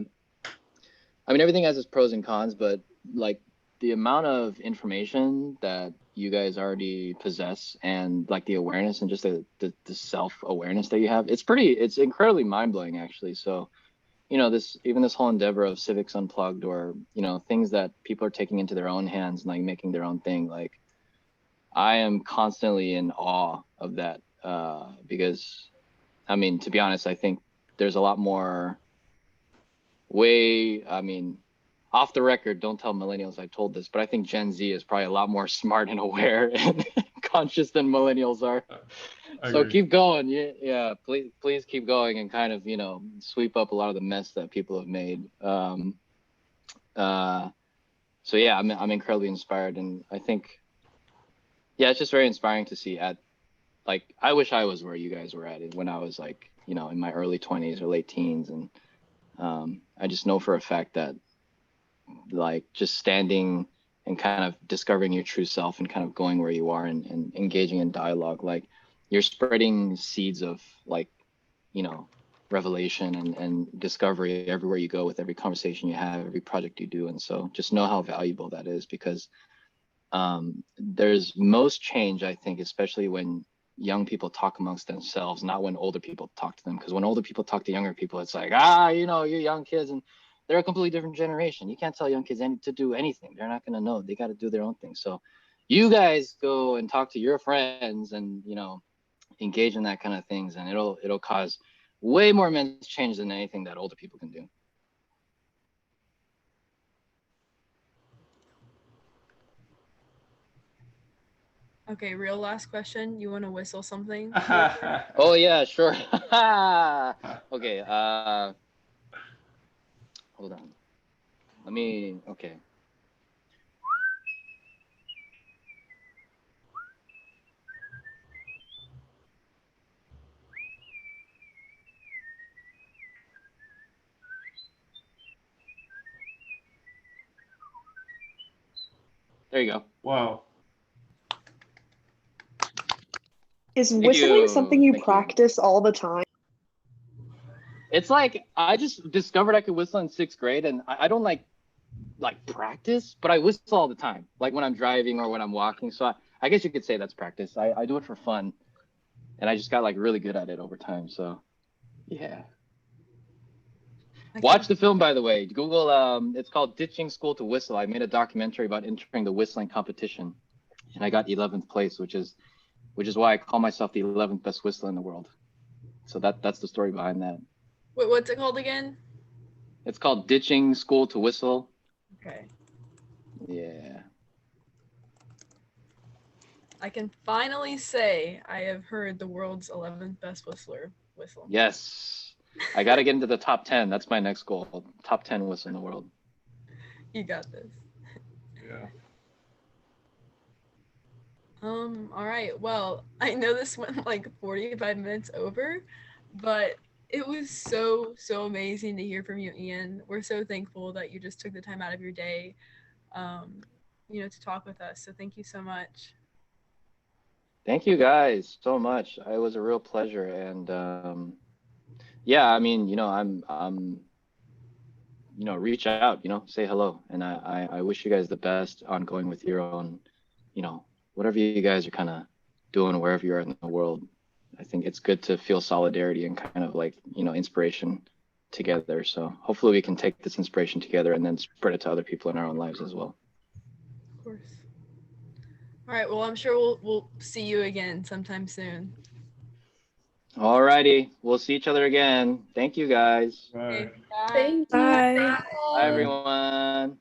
mean, everything has its pros and cons, but like the amount of information that you guys already possess and like the awareness and just the self-awareness that you have, it's incredibly mind-blowing actually. So, you know, this whole endeavor of Civics Unplugged, or, you know, things that people are taking into their own hands and like making their own thing, like I am constantly in awe of that, because I mean, to be honest, I think there's a lot more I mean, off the record, don't tell millennials I told this, but I think Gen Z is probably a lot more smart and aware and conscious than millennials are. So keep going. Yeah, please keep going and kind of, you know, sweep up a lot of the mess that people have made. So yeah, I'm incredibly inspired, and I think, yeah, it's just very inspiring to see like, I wish I was where you guys were at when I was like, you know, in my early 20s or late teens. And I just know for a fact that like just standing and kind of discovering your true self and kind of going where you are and engaging in dialogue, like you're spreading seeds of like, you know, revelation and discovery everywhere you go, with every conversation you have, every project you do. And so just know how valuable that is, because there's most change, I think, especially when young people talk amongst themselves, not when older people talk to them. Because when older people talk to younger people, it's like, you know, you're young kids, and they're a completely different generation. You can't tell young kids to do anything. They're not going to know. They got to do their own thing. So you guys go and talk to your friends and, you know, engage in that kind of things, and it'll cause way more immense change than anything that older people can do. Okay, real last question. You want to whistle something? Oh yeah, sure. Okay, hold on. Okay. There you go. Wow. Is whistling something you practice all the time? It's like, I just discovered I could whistle in 6th grade, and I don't like practice, but I whistle all the time, like when I'm driving or when I'm walking. So I guess you could say that's practice. I do it for fun, and I just got like really good at it over time. So yeah. Watch the film, by the way. Google, it's called Ditching School to Whistle. I made a documentary about entering the whistling competition, and I got 11th place, which is why I call myself the 11th best whistler in the world. So that's the story behind that. Wait, what's it called again? It's called Ditching School to Whistle. Okay. Yeah. I can finally say I have heard the world's 11th best whistler whistle. Yes. I got to get into the top 10. That's my next goal. Top 10 whistle in the world. You got this. Yeah. All right. Well, I know this went like 45 minutes over, but it was so amazing to hear from you, Ien. We're so thankful that you just took the time out of your day, you know, to talk with us. So thank you so much. Thank you guys so much. It was a real pleasure. And yeah, I mean, you know, I'm you know, reach out, you know, say hello. And I wish you guys the best ongoing with your own, you know, whatever you guys are kind of doing wherever you are in the world. I think it's good to feel solidarity and kind of like, you know, inspiration together. So hopefully we can take this inspiration together and then spread it to other people in our own lives as well. Of course. All right. Well, I'm sure we'll see you again sometime soon. Alrighty, we'll see each other again. Thank you guys. Right. Bye. Thank you. Bye. Bye everyone.